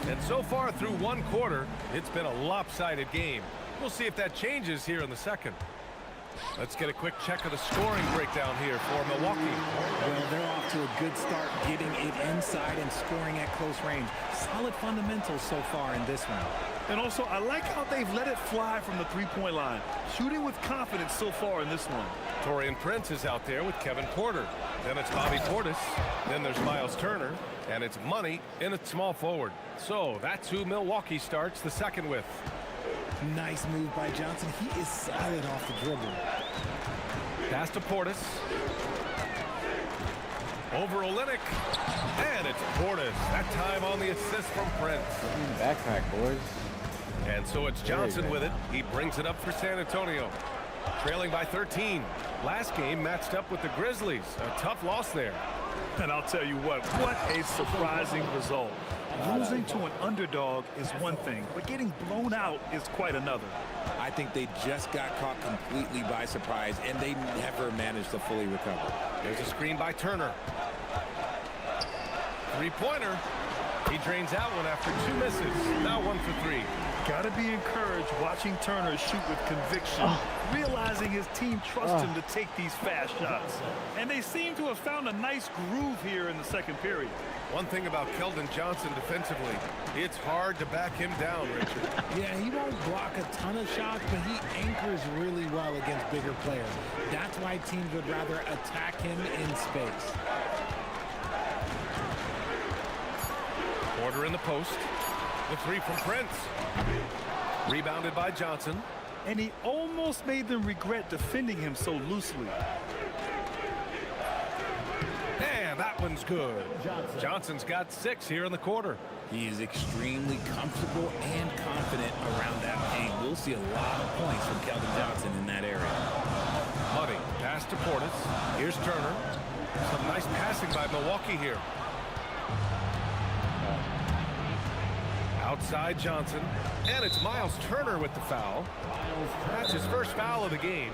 And so far through one quarter, it's been a lopsided game. We'll see if that changes here in the second. Let's get a quick check of the scoring breakdown here for Milwaukee. Well, they're off to a good start, getting it inside and scoring at close range. Solid fundamentals so far in this one. And also, I like how they've let it fly from the three-point line. Shooting with confidence so far in this one. Torian Prince is out there with Kevin Porter. Then it's Bobby Portis. Then there's Miles Turner. And it's Money in at small forward. So that's who Milwaukee starts the second with. Nice move by Johnson. He is solid off the dribble. Pass to Portis. Over Olynyk. And it's Portis. That time on the assist from Prince. Backpack, boys. And so it's Johnson with it. He brings it up for San Antonio. Trailing by 13. Last game matched up with the Grizzlies. A tough loss there. And I'll tell you what a surprising result. Losing to an underdog is one thing, but getting blown out is quite another. I think they just got caught completely by surprise, and they never managed to fully recover. There's a screen by Turner. Three-pointer. He drains that one after 2 misses. Now 1 for 3. Got to be encouraged watching Turner shoot with conviction, realizing his team trusts him to take these fast shots. And they seem to have found a nice groove here in the second period. One thing about Keldon Johnson defensively, it's hard to back him down, Richard. Yeah, he won't block a ton of shots, but he anchors really well against bigger players. That's why teams would rather attack him in space. Porter in the post. The 3 from Prince. Rebounded by Johnson. And he almost made them regret defending him so loosely. And that one's good. Johnson's got 6 here in the quarter. He is extremely comfortable and confident around that paint. We'll see a lot of points from Keldon Johnson in that area. Money, pass to Portis. Here's Turner. Some nice passing by Milwaukee here. Outside Johnson. And it's Miles Turner with the foul. That's his first foul of the game.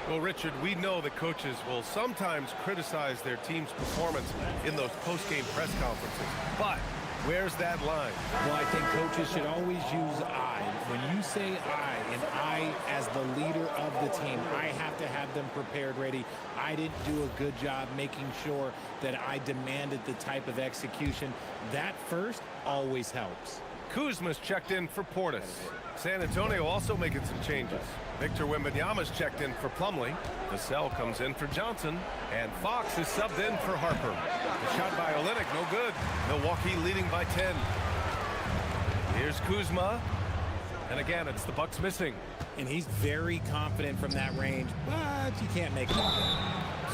Well, Richard, we know that coaches will sometimes criticize their team's performance in those post-game press conferences. But where's that line? Well, I think coaches should always use I. When you say I, and I as the leader of the team, I have to have them prepared, ready. I didn't do a good job making sure that I demanded the type of execution. That first always helps. Kuzma's checked in for Portis. San Antonio also making some changes. Victor Wembanyama's checked in for Plumlee. Vassell comes in for Johnson. And Fox is subbed in for Harper. The shot by Olynyk, no good. Milwaukee leading by 10. Here's Kuzma. And again, it's the Bucks missing. And he's very confident from that range, but you can't make it.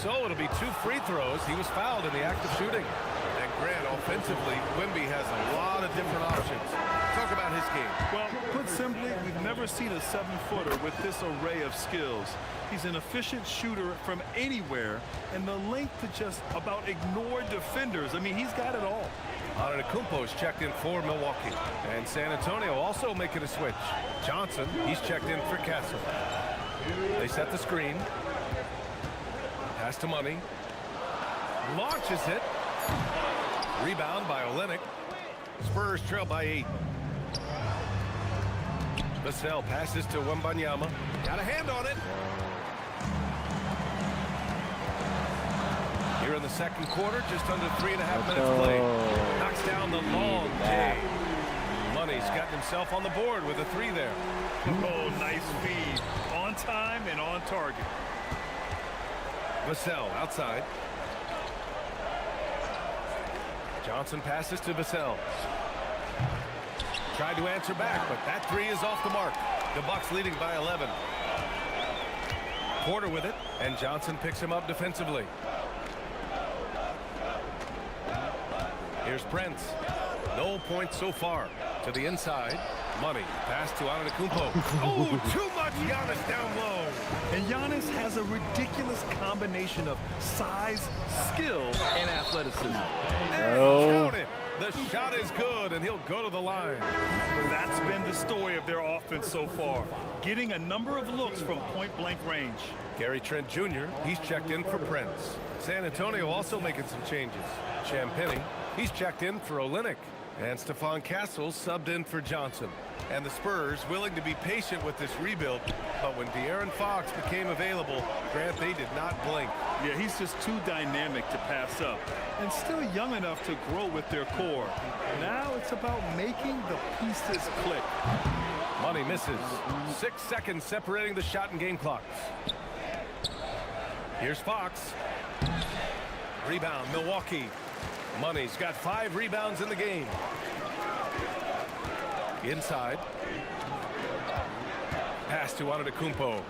So it'll be 2 free throws. He was fouled in the act of shooting. And Grant, offensively, Wemby has a lot of different options. Talk about his game. Well, put simply, we've never seen a 7-footer with this array of skills. He's an efficient shooter from anywhere, and the length to just about ignore defenders. I mean, he's got it all. Antetokounmpo's checked in for Milwaukee. And San Antonio also making a switch. Johnson, he's checked in for Castle. They set the screen. Pass to Money. Launches it. Rebound by Olynyk. Spurs trail by 8. Vassell passes to Wembanyama. Got a hand on it. Here in the second quarter, just under 3.5 minutes played. Knocks down the long K. Money's gotten himself on the board with a 3 there. Oh, nice feed. On time and on target. Vassell outside. Johnson passes to Vassell. Tried to answer back, but that 3 is off the mark. The Bucks leading by 11. Porter with it, and Johnson picks him up defensively. Here's Prince. No points so far. To the inside. Money. Pass to Antetokounmpo. Oh, too much Giannis down low. And Giannis has a ridiculous combination of size, skill, and athleticism. And count it. The shot is good, and he'll go to the line. That's been the story of their offense so far, getting a number of looks from point-blank range. Gary Trent Jr., he's checked in for Prince. San Antonio also making some changes. Champagnie, he's checked in for Olynyk. And Stephon Castle subbed in for Johnson. And the Spurs willing to be patient with this rebuild, but when De'Aaron Fox became available, Grant, they did not blink. Yeah, he's just too dynamic to pass up, and still young enough to grow with their core. Now it's about making the pieces click. Money misses. 6 seconds separating the shot and game clocks. Here's Fox. Rebound, Milwaukee. Money's got 5 rebounds in the game. Inside. Pass to Antetokounmpo.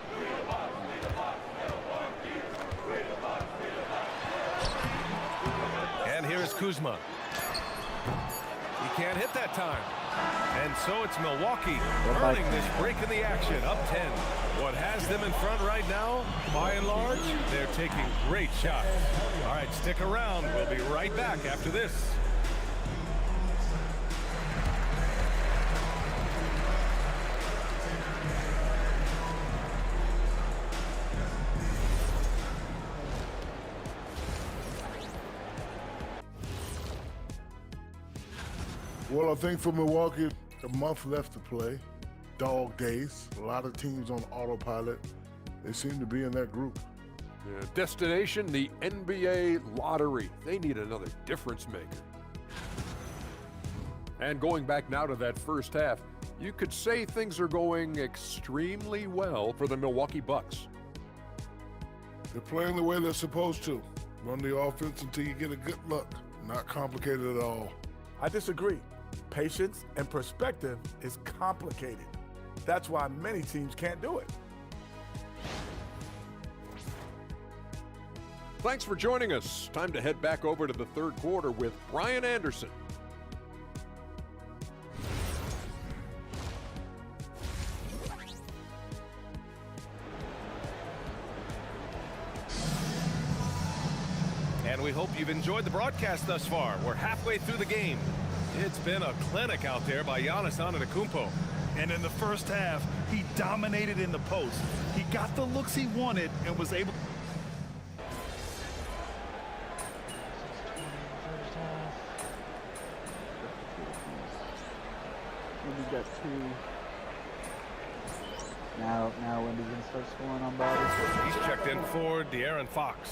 And here is Kuzma. He can't hit that time. And so it's Milwaukee earning this break in the action, up 10. What has them in front right now, by and large, they're taking great shots. All right, stick around. We'll be right back after this. Well, I think for Milwaukee, a month left to play. Dog days. A lot of teams on autopilot. They seem to be in that group. Destination, the NBA lottery. They need another difference maker. And going back now to that first half, you could say things are going extremely well for the Milwaukee Bucks. They're playing the way they're supposed to. Run the offense until you get a good look. Not complicated at all. I disagree. Patience and perspective is complicated. That's why many teams can't do it. Thanks for joining us. Time to head back over to the third quarter with Brian Anderson. And we hope you've enjoyed the broadcast thus far. We're halfway through the game. It's been a clinic out there by Giannis Antetokounmpo. And in the first half, he dominated in the post. He got the looks he wanted and was able. We got two. Now Wendy's gonna start scoring on bodies. He's checked in for De'Aaron Fox.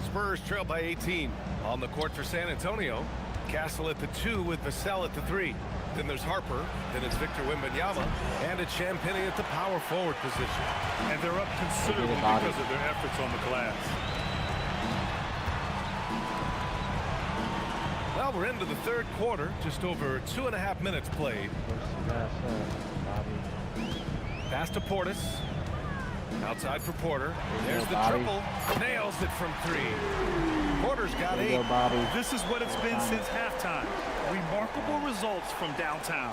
Spurs trail by 18. On the court for San Antonio. Castle at the 2 with Vassell at the 3. Then there's Harper. Then it's Victor Wembanyama. And it's Champagnie at the power forward position. And they're up considerably because of their efforts on the glass. Well, we're into the third quarter. Just over 2.5 minutes played. Pass to Portis. Outside for Porter. There's the triple. Nails it from 3. Porter's got 8. This is what it's been since halftime. Remarkable results from downtown.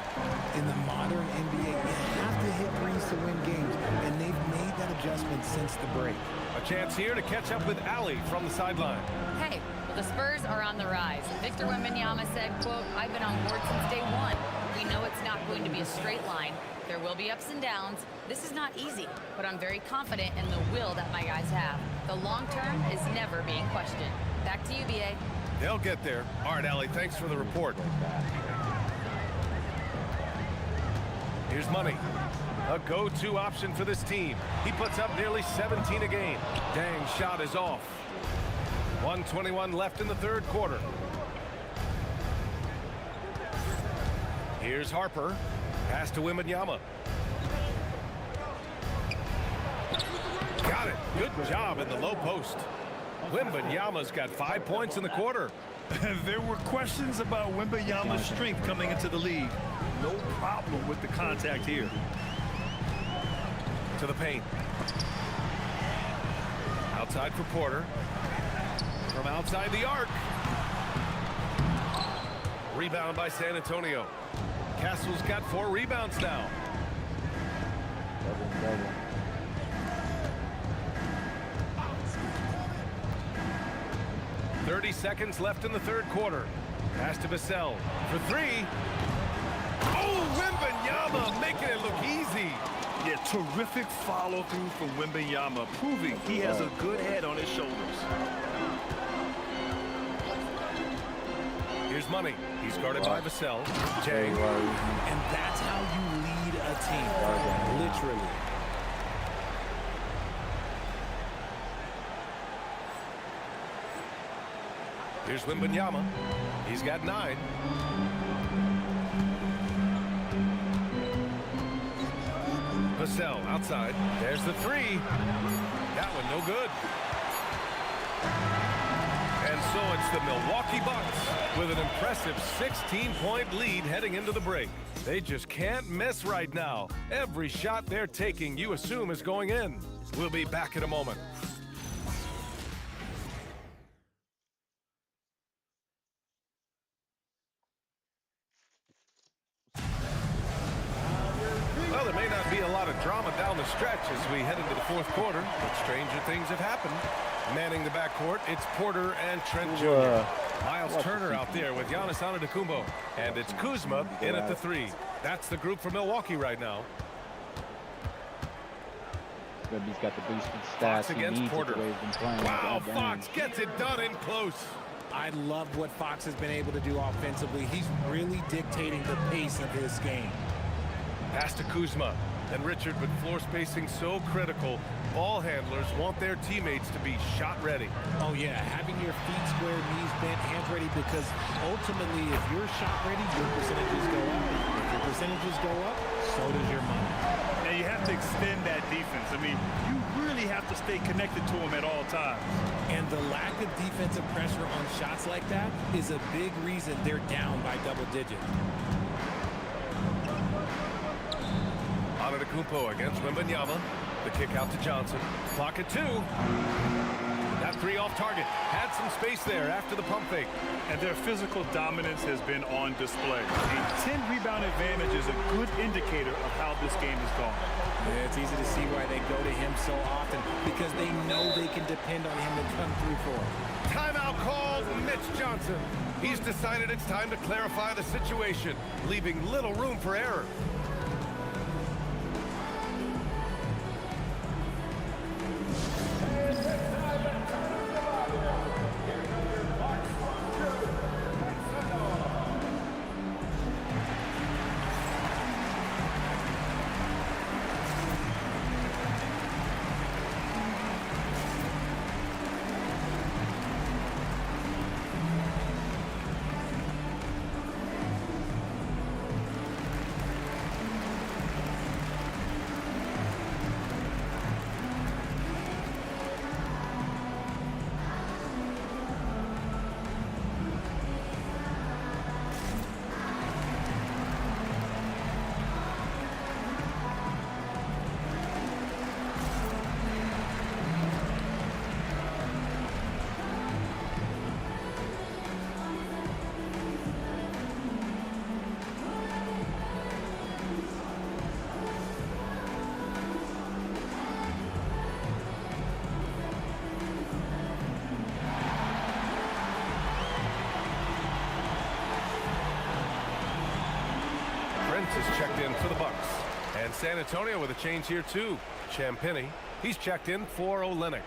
In the modern NBA, you have to hit threes to win games, and they've made that adjustment since the break. A chance here to catch up with Allie from the sideline. Hey, well, the Spurs are on the rise. Victor Wembanyama said, quote, "I've been on board since day one. We know it's not going to be a straight line. There will be ups and downs. This is not easy, but I'm very confident in the will that my guys have. The long term is never being questioned." Back to you, BA. They'll get there. All right, Allie, thanks for the report. Here's Money. A go-to option for this team. He puts up nearly 17 a game. Dang, shot is off. 1:21 left in the third quarter. Here's Harper. Pass to Wembanyama. Got it. Good job in the low post. Wembanyama's got 5 points in the quarter. There were questions about Wembanyama's strength coming into the league. No problem with the contact here. To the paint. Outside for Porter. From outside the arc. Rebound by San Antonio. Castle's got 4 rebounds now. 30 seconds left in the third quarter. Pass to Vassell for 3. Oh, Wembanyama making it look easy. Yeah, terrific follow-through from Wembanyama, proving he has a good head on his shoulders. Here's Money. He's guarded by Vassell. Jay. And that's how you lead a team, literally. Here's Wembanyama. He's got 9. Vassell outside. There's the 3. That one no good. And so it's the Milwaukee Bucks with an impressive 16-point lead heading into the break. They just can't miss right now. Every shot they're taking, you assume, is going in. We'll be back in a moment. Well, there may not be a lot of drama down the stretch as we head into the fourth quarter, but stranger things have happened. Manning the backcourt, it's Porter and Trent Jr. Miles Turner out there with Giannis Antetokounmpo. And it's Kuzma in at the 3. That's the group for Milwaukee right now. him. He's got the boosted Fox stats. He against needs it Porter. the way he's been playing. Wow, God dang. Fox gets it done in close. I love what Fox has been able to do offensively. He's really dictating the pace of this game. Pass to Kuzma. And Richard, with floor spacing so critical, ball handlers want their teammates to be shot ready. Oh yeah, having your feet square, knees bent, hands ready, because ultimately if you're shot ready, your percentages go up. If your percentages go up, so does your money. Now you have to extend that defense. I mean, you really have to stay connected to him at all times. And the lack of defensive pressure on shots like that is a big reason they're down by double digits. Antetokounmpo against Wembanyama. The kick out to Johnson. Clock at 2. That three off target. Had some space there after the pump fake. And their physical dominance has been on display. A 10-rebound advantage is a good indicator of how this game has gone. Yeah, it's easy to see why they go to him so often, because they know they can depend on him to come through for them. Timeout called Mitch Johnson. He's decided it's time to clarify the situation, leaving little room for error. Is checked in for the Bucks. And San Antonio with a change here too. Champagny, he's checked in for Olynyk.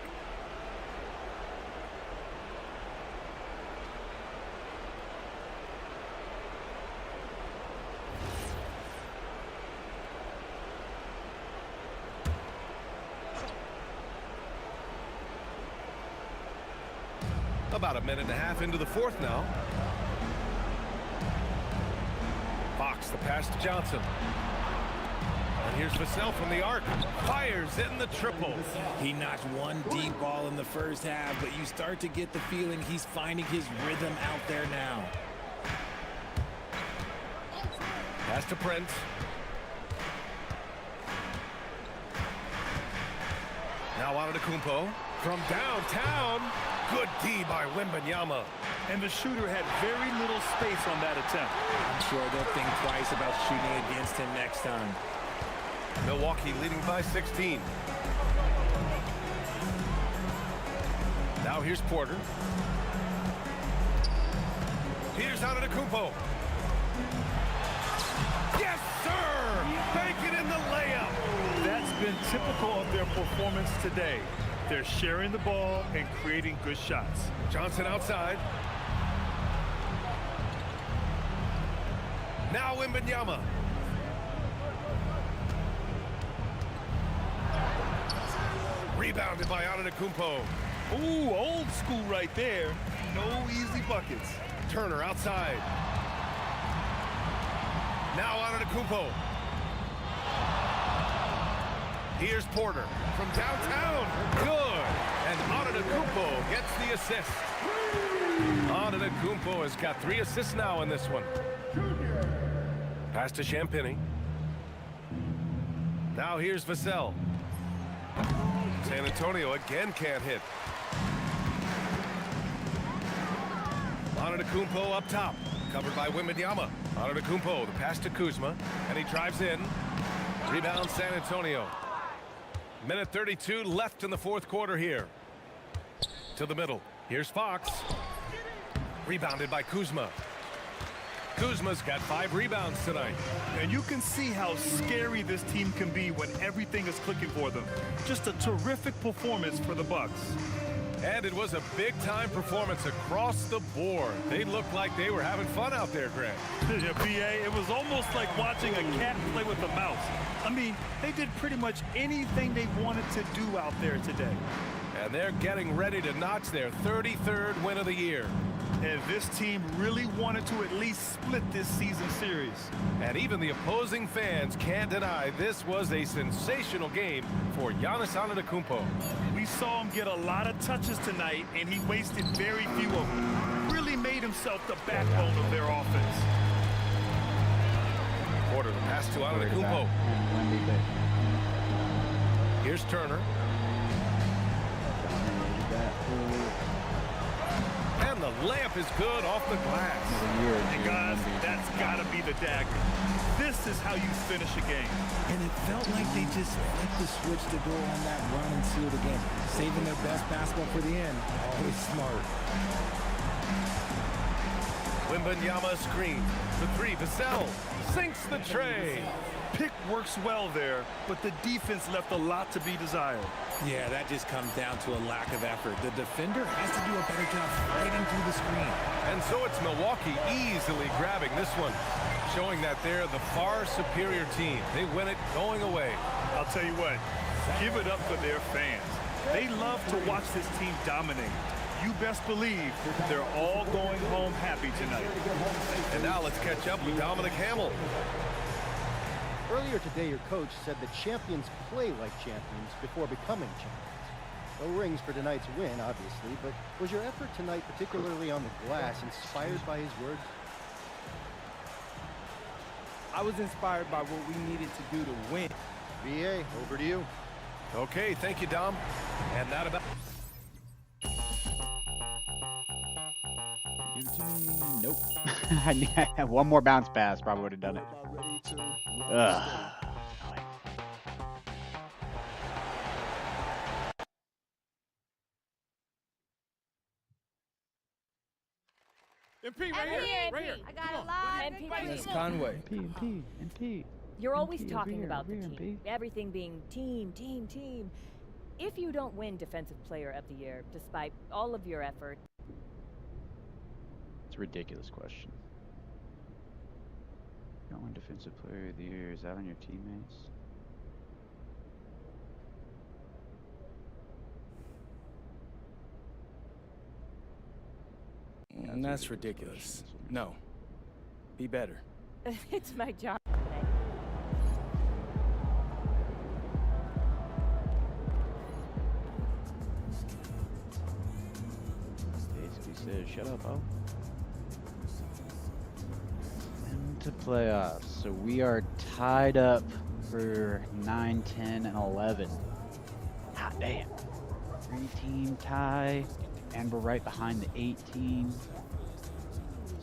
About a minute and a half into the fourth now. Fox, the pass to Johnson. And here's Vassell from the arc. Fires in the triple. He notched one deep ball in the first half, but you start to get the feeling he's finding his rhythm out there now. Pass to Prince. Now Antetokounmpo from downtown. Good D by Wembanyama. And the shooter had very little space on that attempt. I'm sure they'll think twice about shooting against him next time. Milwaukee leading by 16. Now here's Porter. Here's Antetokounmpo. Yes, sir! Bank it in the layup. That's been typical of their performance today. They're sharing the ball and creating good shots. Johnson outside. Now Wembanyama. Rebounded by Antetokounmpo. Ooh, old school right there. No easy buckets. Turner outside. Now Antetokounmpo. Here's Porter from downtown. Good. And Antetokounmpo gets the assist. Antetokounmpo has got 3 assists now in this one. Pass to Champagny. Now here's Vassell. San Antonio again can't hit. Antetokounmpo up top. Covered by Wembanyama. Antetokounmpo, the pass to Kuzma. And he drives in. Rebound San Antonio. Minute 32 left in the fourth quarter here. To the middle. Here's Fox. Rebounded by Kuzma. Kuzma's got 5 rebounds tonight. And you can see how scary this team can be when everything is clicking for them. Just a terrific performance for the Bucks. And it was a big-time performance across the board. They looked like they were having fun out there, Greg. Yeah, BA, it was almost like watching a cat play with a mouse. I mean, they did pretty much anything they wanted to do out there today. And they're getting ready to notch their 33rd win of the year. And this team really wanted to at least split this season series. And even the opposing fans can't deny this was a sensational game for Giannis Antetokounmpo. We saw him get a lot of touches tonight, and he wasted very few of them. Really made himself the backbone of their offense. Quarter the pass to Antetokounmpo. Here's Turner. And the layup is good off the glass. And guys, that's got to be the dagger. This is how you finish a game. And it felt like they just flipped the switch to go on that run and seal the game. Saving their best basketball for the end. Always smart. Wembanyama screen. The 3, Vassell sinks the tray. Pick works well there, but the defense left a lot to be desired. Yeah, that just comes down to a lack of effort. The defender has to do a better job fighting through the screen. And so it's Milwaukee easily grabbing this one, showing that they're the far superior team. They win it going away. I'll tell you what, give it up for their fans. They love to watch this team dominate. You best believe they're all going home happy tonight. And now let's catch up with Dominic Hamill. Earlier today, your coach said that champions play like champions before becoming champions. No rings for tonight's win, obviously, but was your effort tonight, particularly on the glass, inspired by his words? I was inspired by what we needed to do to win. VA, over to you. Okay, thank you, Dom. And that about... Nope. One more bounce pass probably would have done it. Ugh. MP, right here. Right here. I got a lot. That's Conway. MP. You're always MP, talking over about the here, team. Everything being team. If you don't win Defensive Player of the Year, despite all of your effort... It's a ridiculous question. You don't win Defensive Player of the Year. Is that on your teammates? That's ridiculous. No. Be better. It's my job. Basically says, shut up, oh. Into playoffs. So we are tied up for 9, 10, and 11. Hot damn. 3-team tie. And we're right behind the 18.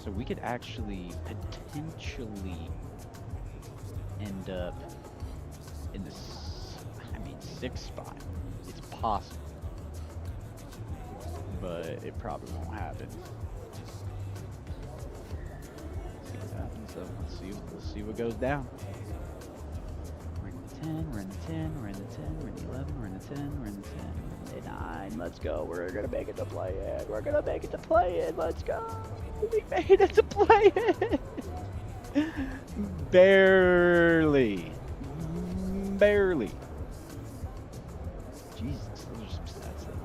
So we could actually potentially end up in the 6th spot. It's possible. But it probably won't happen. Let's see what happens though. Let's see what goes down. We're in the 10, we're in the 10, we're in the 10, we're in the 11, we're in the 10, we're in the 10, we're in the 9. Let's go. We're gonna make it to play in. We're gonna make it to play in. Let's go. We made it to play in. Barely. Barely. Jesus, those are some stats though.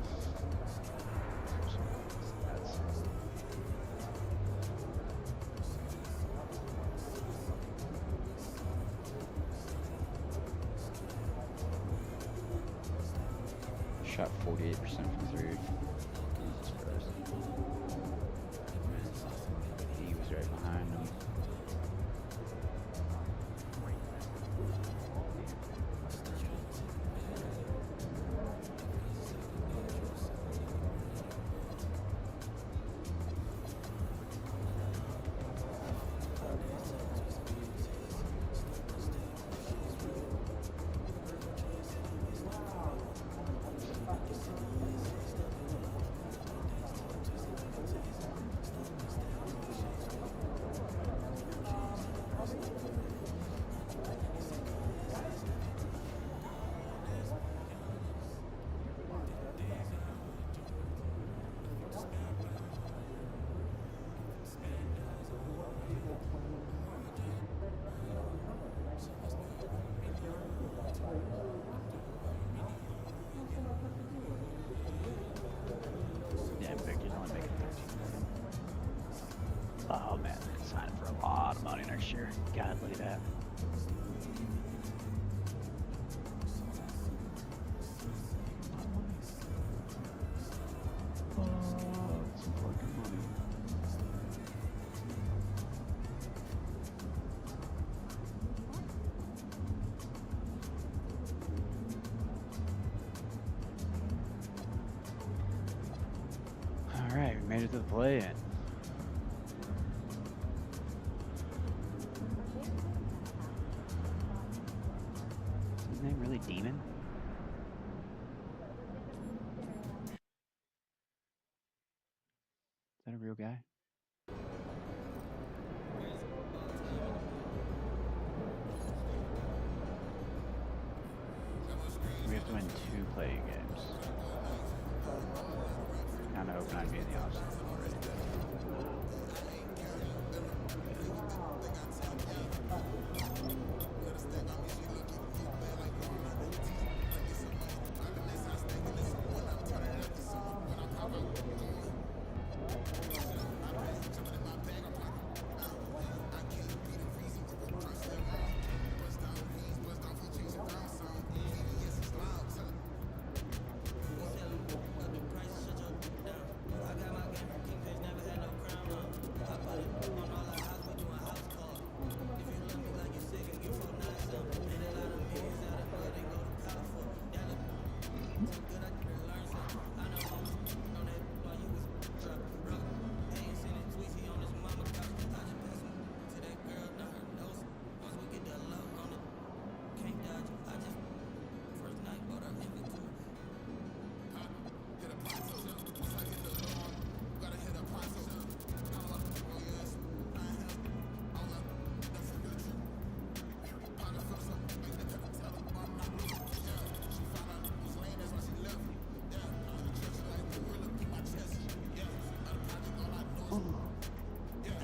Shot 48% from 3. Jesus Christ. He was right behind him. God, look at that. Oh, some fucking money. All right, we made it to the play-in. Is his name really Demon? Is that a real guy? We have to win 2 play-in games. Kind of hoping I'd be in the offseason already.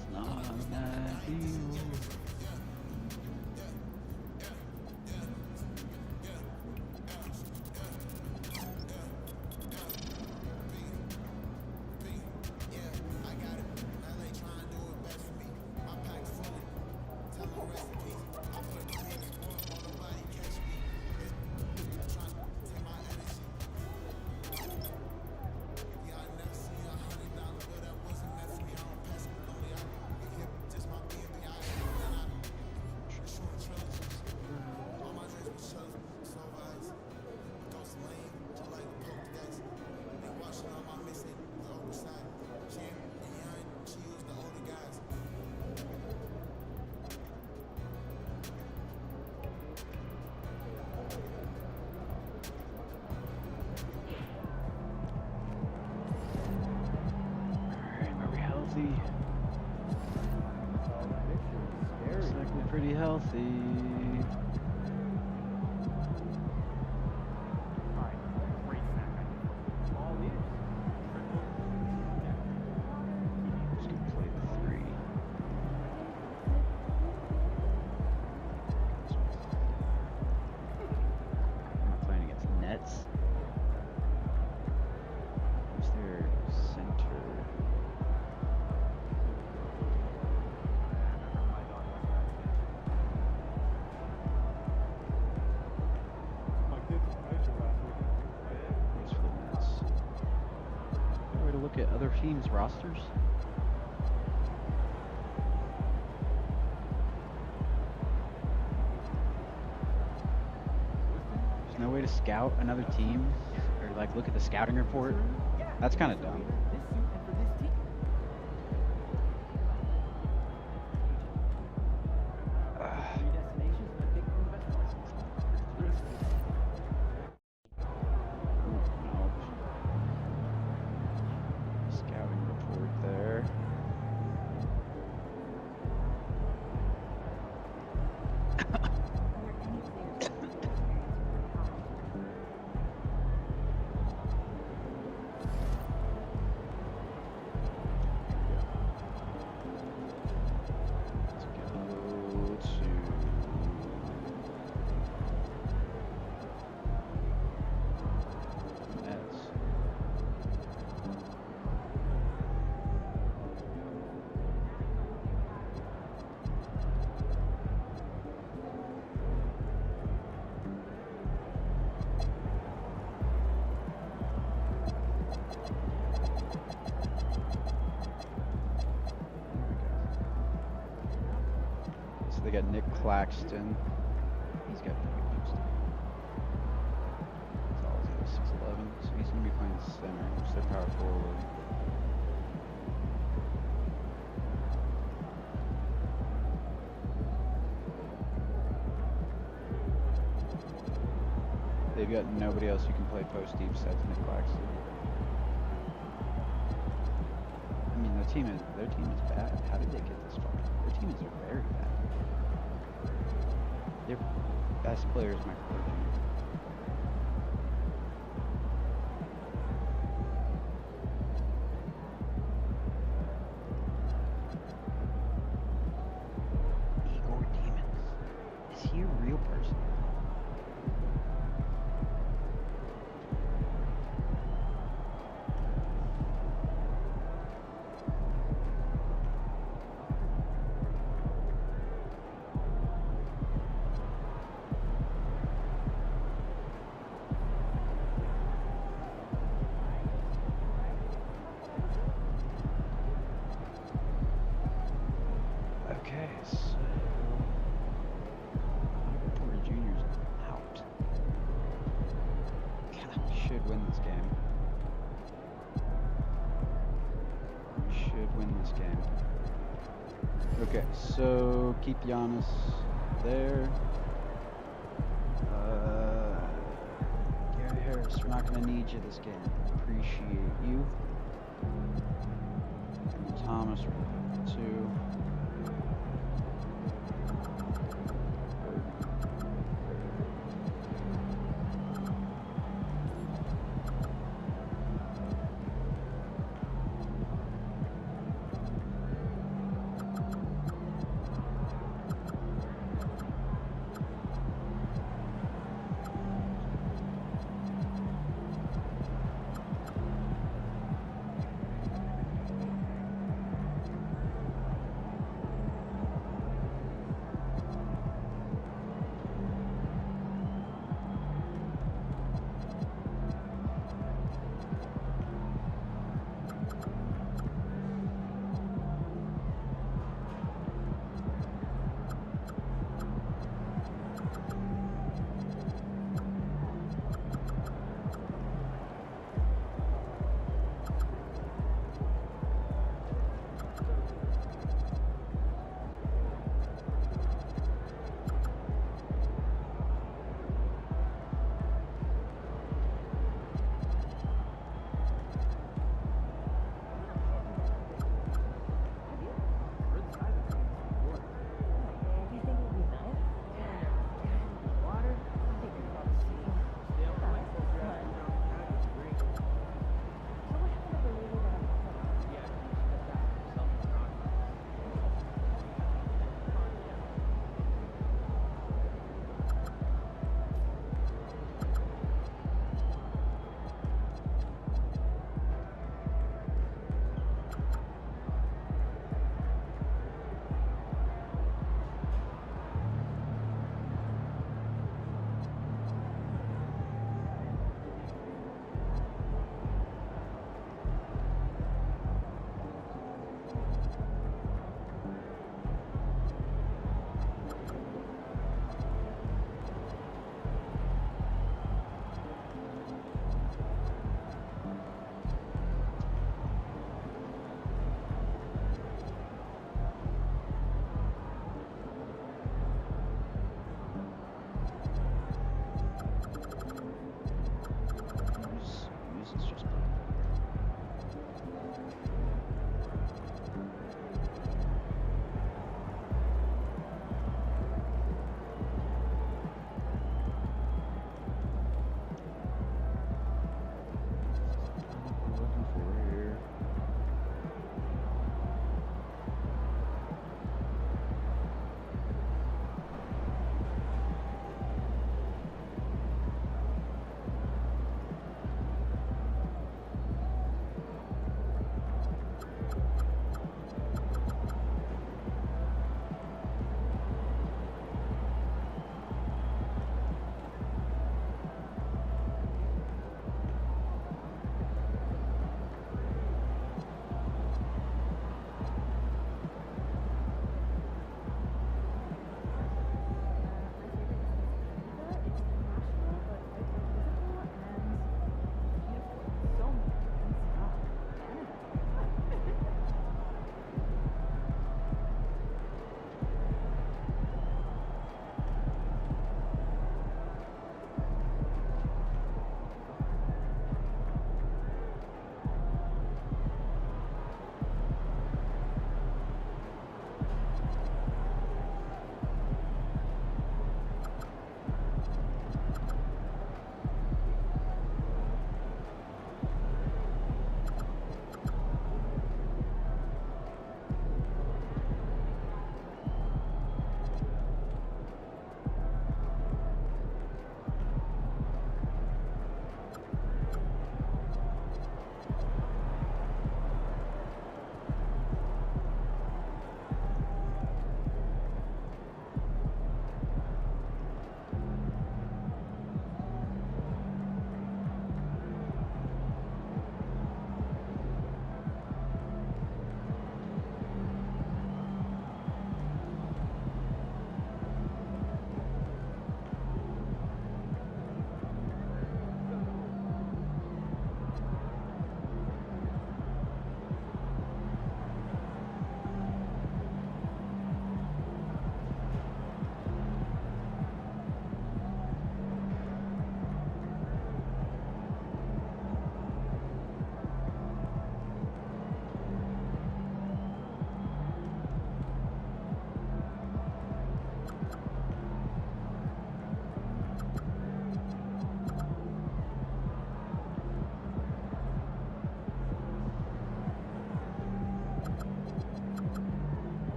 It's not ideal. Looks like we're pretty healthy. Just gonna play the 3. I'm not playing against Nets. Who's their center? At other teams' rosters. There's no way to scout another team or like look at the scouting report. That's kind of dumb. got Nick Claxton. He's got pretty good post. That's all he's got, 6'11", so he's going to be playing center instead of power forward. They've got nobody else who can play post deep besides Nick Claxton. I mean, their team is bad. How did they get this far? Their team is very bad. Their best player is Michael Porter Jr. Igor Demons. Is he a real person? Okay, so Michael Porter Jr.'s out. God, we should win this game. We should win this game. Okay, so keep Giannis there. Gary Harris, we're not going to need you this game. Appreciate you. And Thomas, too.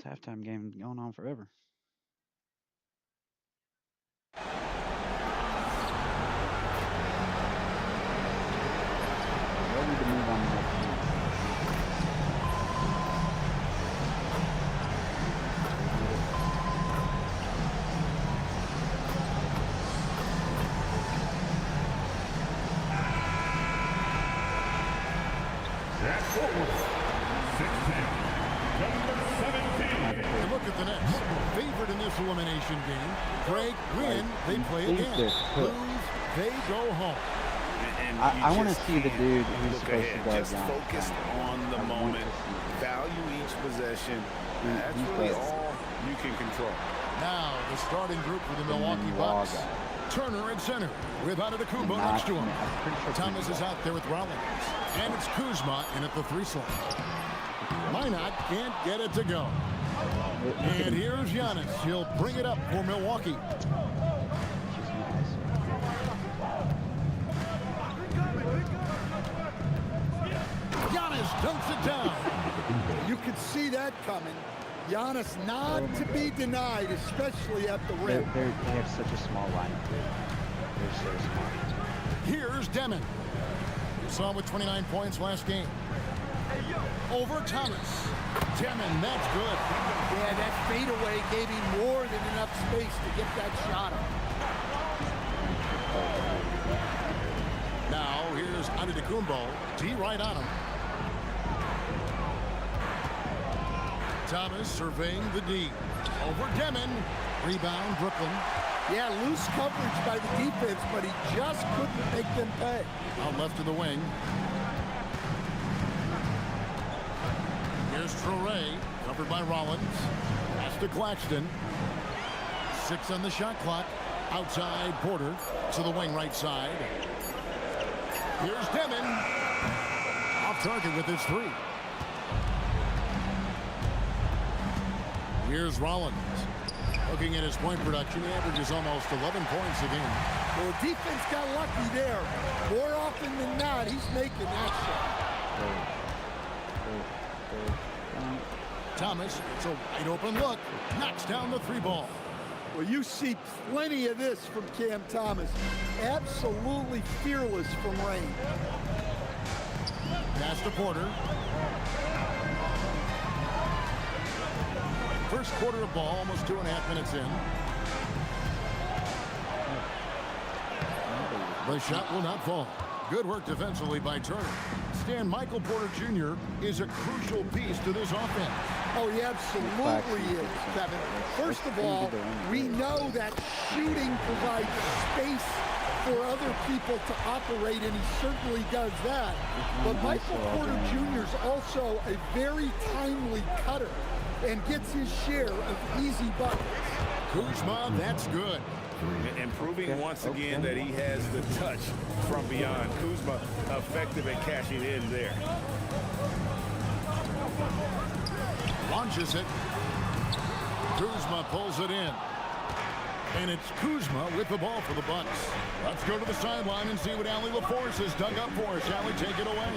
Suns halftime game going on forever. Ready to move on to the next game. And look at the Nets. Favorite in this elimination game. Greg, win, they play again. Lose, they go home. I want to see the dude who's supposed to guard Just Giannis. focus on the moment. Value each possession. That's really all you can control. Now, the starting group for the Milwaukee Bucks. Turner at center with Antetokounmpo next to him. Thomas is out there with Rollins. And it's Kuzma in at the 3 slot. Minot can't get it to go. And here's Giannis. He'll bring it up for Milwaukee. Giannis dunks it down. You could see that coming. Giannis not to be denied, especially at the rim. They have such a small lineup. They're so small. Here's Demon. You saw him with 29 points last game. Over Thomas. Demon, that's good. Yeah, that fadeaway gave him more than enough space to get that shot up. Now, here's Antetokounmpo. D right on him. Thomas surveying the D. Over Demon. Rebound, Brooklyn. Yeah, loose coverage by the defense, but he just couldn't make them pay. Out left to the wing. Here's Traoré, covered by Rollins. Pass to Claxton. 6 on the shot clock. Outside Porter to the wing right side. Here's Demon. Off target with his 3. Here's Rollins. Looking at his point production, he averages almost 11 points a game. Well, the defense got lucky there. More often than not, he's making that shot. Thomas, it's a wide open look. Knocks down the 3 ball. Well, you see plenty of this from Cam Thomas. Absolutely fearless from range. Pass to Porter. First quarter of ball, almost 2.5 minutes in. The shot will not fall. Good work defensively by Turner. Stan, Michael Porter Jr. is a crucial piece to this offense. Oh, he absolutely is, Kevin. First of all, we know that shooting provides space for other people to operate, and he certainly does that. But Michael Porter Jr. is also a very timely cutter and gets his share of easy buckets. Kuzma, that's good. And proving once again that he has the touch from beyond. Kuzma effective at cashing in there. Launches it. Kuzma pulls it in. And it's Kuzma with the ball for the Bucks. Let's go to the sideline and see what Allie LaForce has dug up for us. Allie, take it away.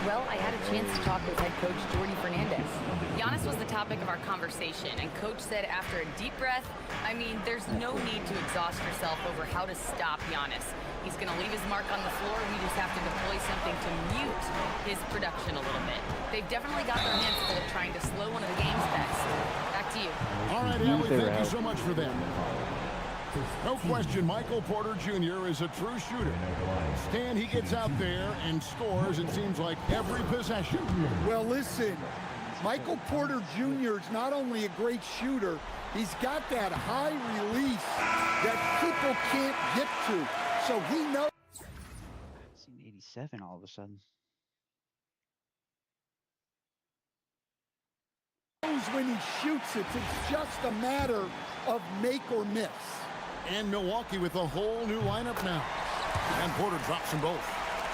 Well, I had a chance to talk with head coach Jordy Fernandez. Giannis was the topic of our conversation, and coach said after a deep breath, I mean, there's no need to exhaust yourself over how to stop Giannis. He's going to leave his mark on the floor. We just have to deploy something to mute his production a little bit. They've definitely got their hands full trying to slow one of the game's best. Back to you. All right, Allie, thank you so much for that. No question, Michael Porter Jr. is a true shooter. Stan, he gets out there and scores, it seems like, every possession. Well, listen, Michael Porter Jr. is not only a great shooter, he's got that high release that people can't get to. So he knows. I've seen 87 all of a sudden. When he shoots it, it's just a matter of make or miss. And Milwaukee with a whole new lineup now. And Porter drops them both.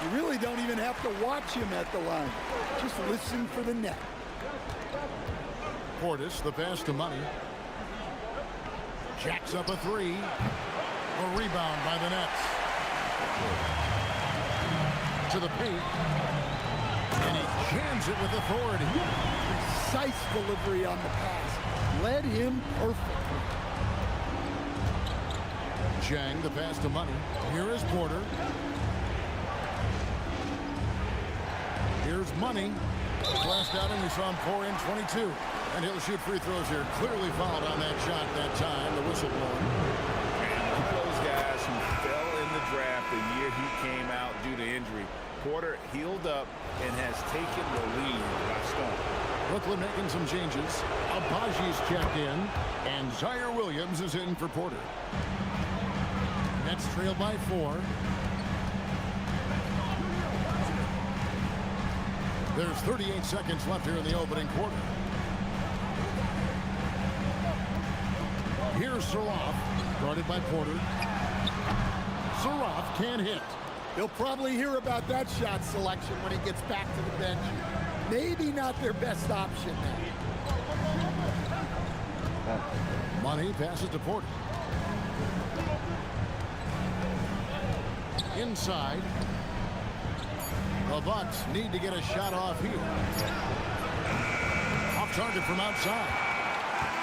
You really don't even have to watch him at the line. Just listen for the net. Portis, the pass to Money. Jacks up a 3. A rebound by the Nets. To the paint. And he jams it with authority. Precise delivery on the pass. Led him perfectly. Chang, the pass to Money. Here is Porter. Here's Money. Last outing, we saw him pour in 22. And he'll shoot free throws here. Clearly fouled on that shot that time. The whistle blown. And one of those guys who fell in the draft the year he came out due to injury. Porter healed up and has taken the lead by storm. Brooklyn making some changes. Abaji's checked in. And Zaire Williams is in for Porter. Nets trail by 4. There's 38 seconds left here in the opening quarter. Here's Suraf, guarded by Porter. Suraf can't hit. He'll probably hear about that shot selection when he gets back to the bench. Maybe not their best option now. Money passes to Porter. Inside. The Bucks need to get a shot off here. Off target from outside.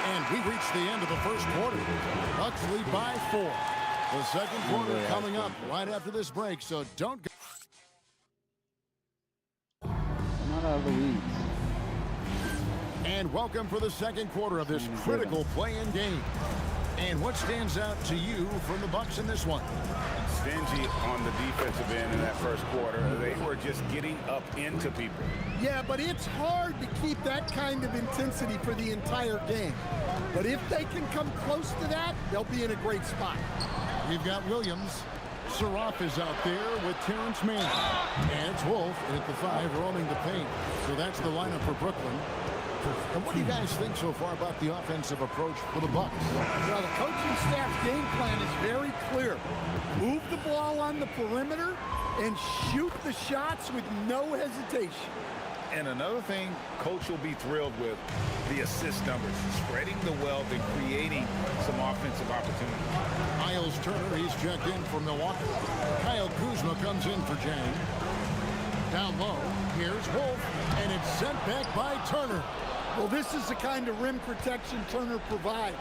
And we reached the end of the first quarter. Bucks lead by 4. The second quarter coming up right after this break, so don't go. Not out of the weeds. And welcome for the second quarter of this critical play-in game. And what stands out to you from the Bucks in this one? Stingy on the defensive end in that first quarter. They were just getting up into people. Yeah, but it's hard to keep that kind of intensity for the entire game. But if they can come close to that, they'll be in a great spot. We've got Williams. Suraf is out there with Terrence Mann. And it's Wolf at the 5 roaming the paint. So that's the lineup for Brooklyn. And what do you guys think so far about the offensive approach for the Bucks? Well, the coaching staff's game plan is very clear. Move the ball on the perimeter and shoot the shots with no hesitation. And another thing Coach will be thrilled with, the assist numbers, spreading the wealth and creating some offensive opportunities. Miles Turner, he's checked in for Milwaukee. Kyle Kuzma comes in for Jang. Down low, here's Wolf, and it's sent back by Turner. Well, this is the kind of rim protection Turner provides.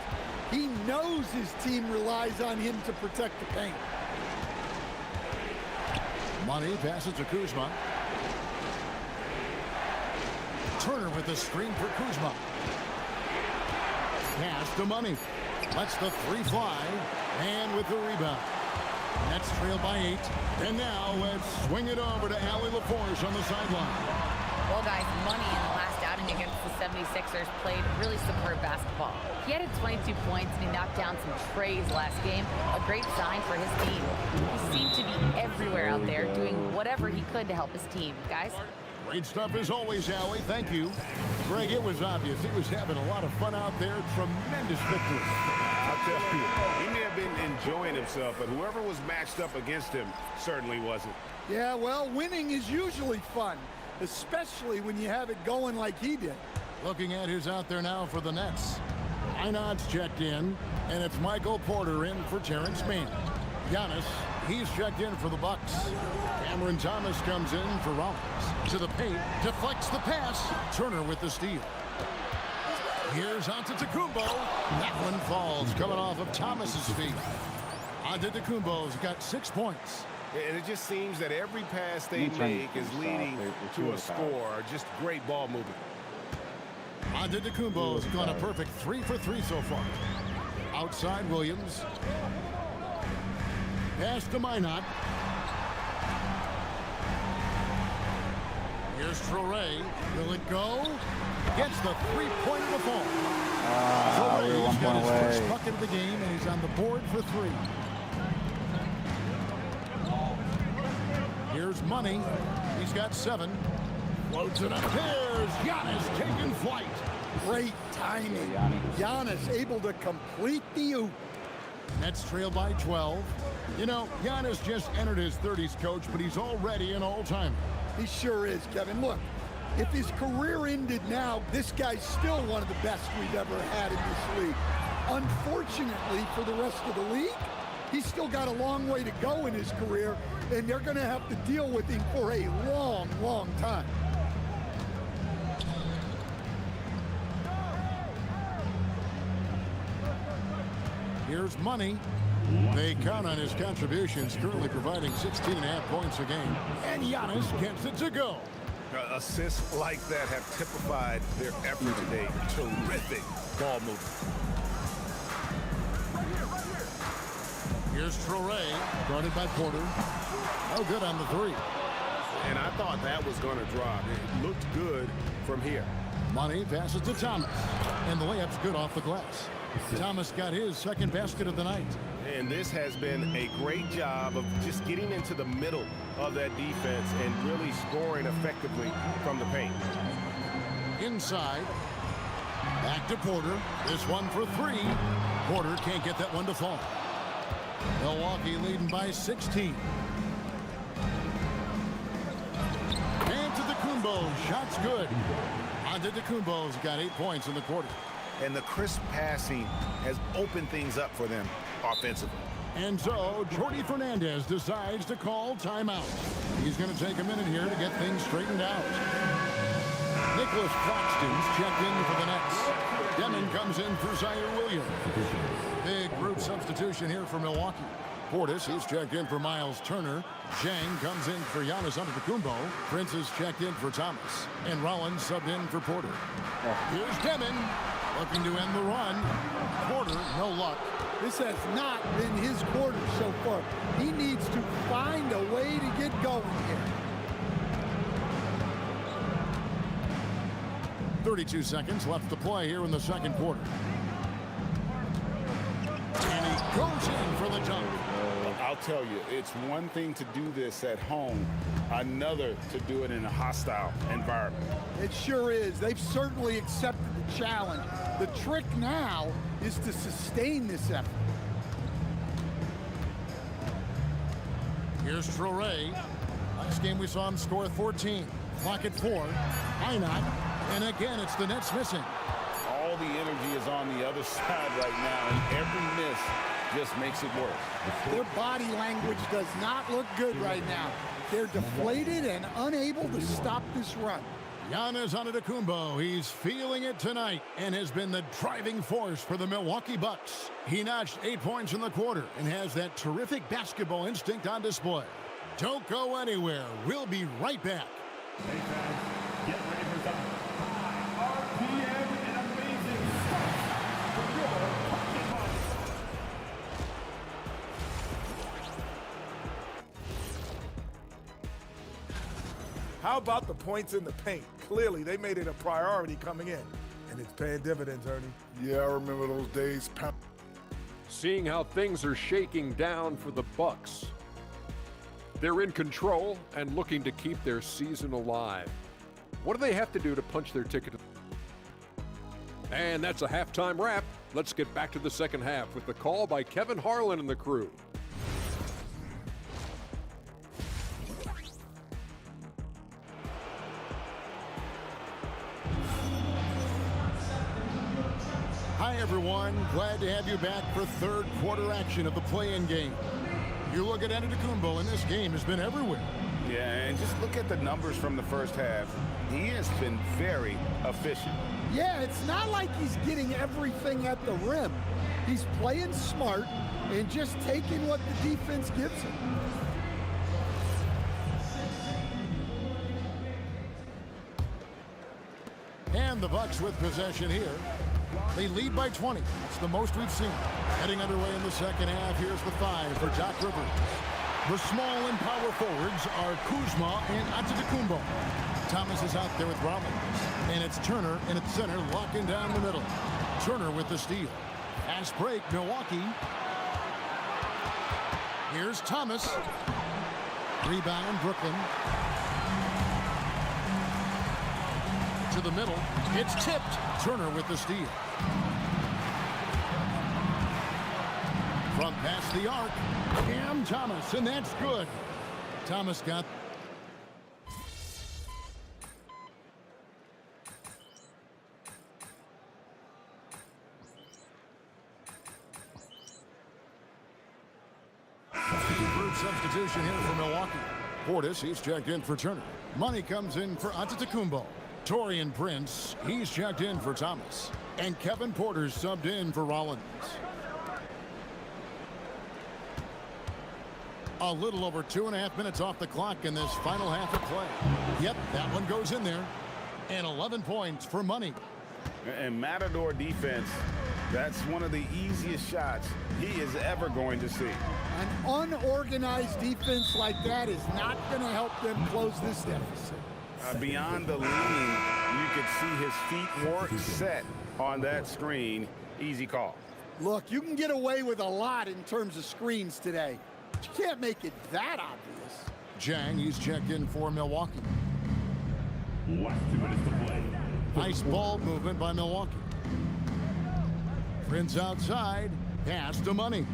He knows his team relies on him to protect the paint. Money passes to Kuzma. Turner with the screen for Kuzma. Pass to Money. Lets the 3 fly. And with the rebound. Nets trail by 8. And now let's swing it over to Allie LaForge on the sideline. Well, guys, Money in the last outing against the 76ers played really superb basketball. He had 22 points and he knocked down some trays last game. A great sign for his team. He seemed to be everywhere out there doing whatever he could to help his team. Guys? Great stuff as always, Allie. Thank you. Greg, it was obvious. He was having a lot of fun out there. Tremendous victory. I'll tell you, he may have been enjoying himself, but whoever was matched up against him certainly wasn't. Yeah, well, winning is usually fun, especially when you have it going like he did. Looking at who's out there now for the Nets. Einad's checked in, and it's Michael Porter in for Terrence Mann. Giannis, he's checked in for the Bucks. Cameron Thomas comes in for Rollins. To the paint, deflects the pass. Turner with the steal. Here's Antetokounmpo. That one falls, coming off of Thomas's feet. Antetokounmpo's got 6 points. And it just seems that every pass they make is leading to a score. Just great ball movement. Antetokounmpo's gone a perfect 3 for 3 so far. Outside Williams. Pass to Minot. Here's Traore. Will it go? Gets the 3-pointer to fall. Traore's got his first bucket of the game, and he's on the board for 3. Here's Money. He's got 7. Floats it up. There's Giannis taking flight. Great timing. Giannis able to complete the oop. Nets trail by 12. You know, Giannis just entered his 30s, Coach, but he's already an all-timer. He sure is, Kevin. Look, if his career ended now, this guy's still one of the best we've ever had in this league. Unfortunately for the rest of the league, he's still got a long way to go in his career, and they're going to have to deal with him for a long, long time. Here's Money. They count on his contributions, currently providing 16.5 points a game. And Giannis gets it to go. Assists like that have typified their effort today. Terrific ball movement. Here's Traore, guarded by Porter. No good on the three. And I thought that was going to drop. It looked good from here. Money passes to Thomas. And the layup's good off the glass. Thomas got his second basket of the night. And this has been a great job of just getting into the middle of that defense and really scoring effectively from the paint. Inside. Back to Porter. This one for three. Porter can't get that one to fall. Milwaukee leading by 16. Antetokounmpo, shot's good. Antetokounmpo's got 8 points in the quarter. And the crisp passing has opened things up for them offensively. And so, Jordi Fernandez decides to call timeout. He's going to take a minute here to get things straightened out. Nicholas Claxton's checked in for the Nets. Demon comes in for Zaire Williams. Big group substitution here for Milwaukee. Portis, he's checked in for Miles Turner. Zhang comes in for Giannis Antetokounmpo. Prince is checked in for Thomas. And Rollins subbed in for Porter. Here's Demon, looking to end the run. Porter, no luck. This has not been his quarter so far. He needs to find a way to get going here. 32 seconds left to play here in the second quarter. And he goes in for the dunk. I'll tell you, it's one thing to do this at home, another to do it in a hostile environment. It sure is. They've certainly accepted the challenge. The trick now is to sustain this effort. Here's Traore. Last game we saw him score 14. Clock at 4. Einat. And again, it's the Nets missing. All the energy is on the other side right now, and every miss just makes it worse. Their body language does not look good right now. They're deflated and unable to stop this run. Giannis Antetokounmpo, he's feeling it tonight and has been the driving force for the Milwaukee Bucks. He notched 8 points in the quarter and has that terrific basketball instinct on display. Don't go anywhere. We'll be right back. Hey guys, get ready for some high RPM and amazing stuff for your pocket money. How about the points in the paint? Clearly, they made it a priority coming in, and it's paying dividends, Ernie. Yeah, I remember those days. Seeing how things are shaking down for the Bucks. They're in control and looking to keep their season alive. What do they have to do to punch their ticket? And that's a halftime wrap. Let's get back to the second half with the call by Kevin Harlan and the crew. Hi, everyone. Glad to have you back for third quarter action of the play-in game. You look at Antetokounmpo, and this game has been everywhere. Yeah, and just look at the numbers from the first half. He has been very efficient. Yeah, it's not like he's getting everything at the rim. He's playing smart and just taking what the defense gives him. And the Bucks with possession here. They lead by 20. It's the most we've seen. Heading underway in the second half, here's the 5 for Doc Rivers. The small and power forwards are Kuzma and Antetokounmpo. Thomas is out there with Rollins. And it's Turner in its center, locking down the middle. Turner with the steal. Fast break, Milwaukee. Here's Thomas. Rebound, Brooklyn. To the middle. It's tipped. Turner with the steal. From past the arc, Cam Thomas, and that's good. Thomas got... Group substitution here for Milwaukee. Portis, he's checked in for Turner. Money comes in for Antetokounmpo. Torian Prince, he's checked in for Thomas. And Kevin Porter subbed in for Rollins. A little over 2.5 minutes off the clock in this final half of play. Yep, that one goes in there. And 11 points for money. And Matador defense, that's one of the easiest shots he is ever going to see. An unorganized defense like that is not going to help them close this deficit. Beyond the leaning, you could see his feet weren't set on that screen. Easy call. Look, you can get away with a lot in terms of screens today. But you can't make it that obvious. Jang, he's checked in for Milwaukee. Last 2 minutes to play. Nice ball movement by Milwaukee. Prince outside, pass to Money.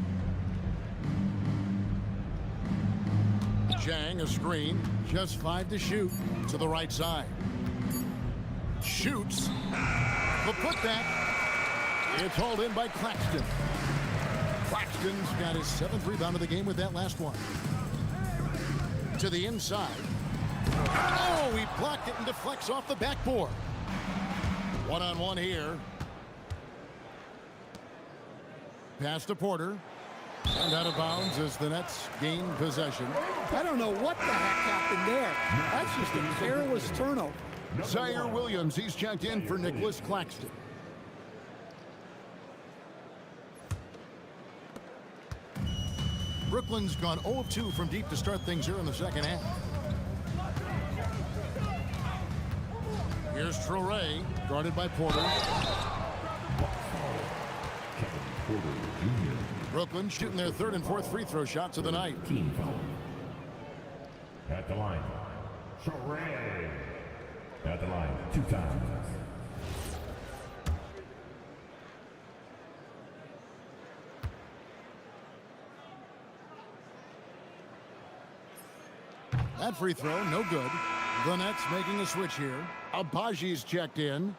Jang, a screen, just 5 to shoot, to the right side. Shoots, the putback. It's hauled in by Claxton. Claxton's got his 7th rebound of the game with that last one. To the inside. Oh, he blocked it and deflects off the backboard. One-on-one here. Pass to Porter. And out of bounds as the Nets gain possession. I don't know what the heck happened there. That's just a careless turnover. Zaire Williams, he's checked in for Nicholas Claxton. Brooklyn's gone 0 of 2 from deep to start things here in the second half. Here's Traoré, guarded by Porter. Brooklyn shooting their 3rd and 4th free throw shots of the night. At the line. Traoré. At the line 2 times. That free throw, no good. The Nets making a switch here. Abaji's checked in.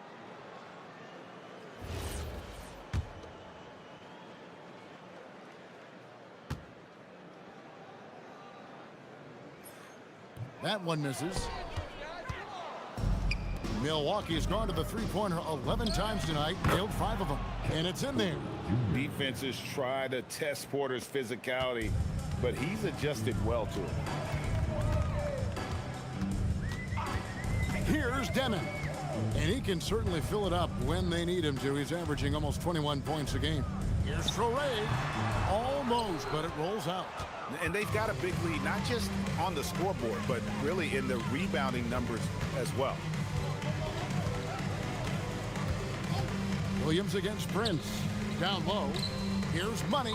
That one misses. Milwaukee's gone to the three-pointer 11 times tonight, nailed 5 of them, and it's in there. Defenses try to test Porter's physicality, but he's adjusted well to it. Here's Demon, and he can certainly fill it up when they need him to. He's averaging almost 21 points a game. Here's Traoré, almost, but it rolls out. And they've got a big lead, not just on the scoreboard, but really in the rebounding numbers as well. Williams against Prince. Down low. Here's Money.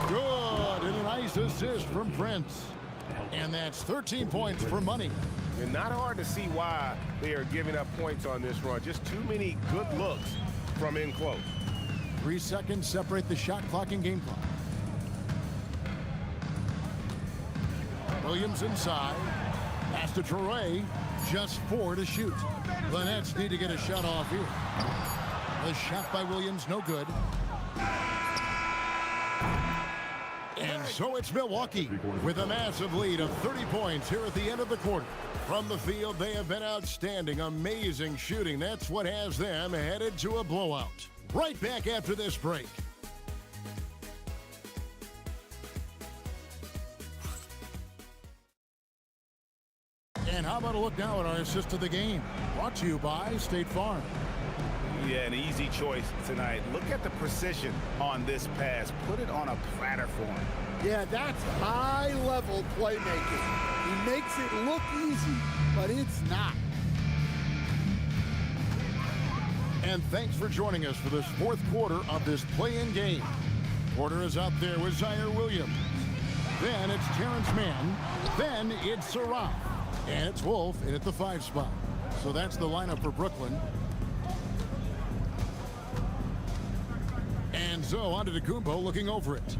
Good, and a nice assist from Prince. And that's 13 points for Money. And not hard to see why they are giving up points on this run. Just too many good looks from in close. 3 seconds separate the shot clock and game clock. Williams inside. Pass to Traoré. Just 4 to shoot. The Nets need to get a shot off here. The shot by Williams, no good. And so it's Milwaukee with a massive lead of 30 points here at the end of the quarter. From the field, they have been outstanding, amazing shooting. That's what has them headed to a blowout. Right back after this break. And how about a look now at our assist of the game? Brought to you by State Farm. Yeah, an easy choice tonight. Look at the precision on this pass. Put it on a platter for him. Yeah, that's high-level playmaking. He makes it look easy, but it's not. And thanks for joining us for this 4th quarter of this play-in game. Porter is out there with Zaire Williams. Then it's Terrence Mann. Then it's Saraf. And it's Wolf in at the 5 spot. So that's the lineup for Brooklyn. And so on to Antetokounmpo looking over it.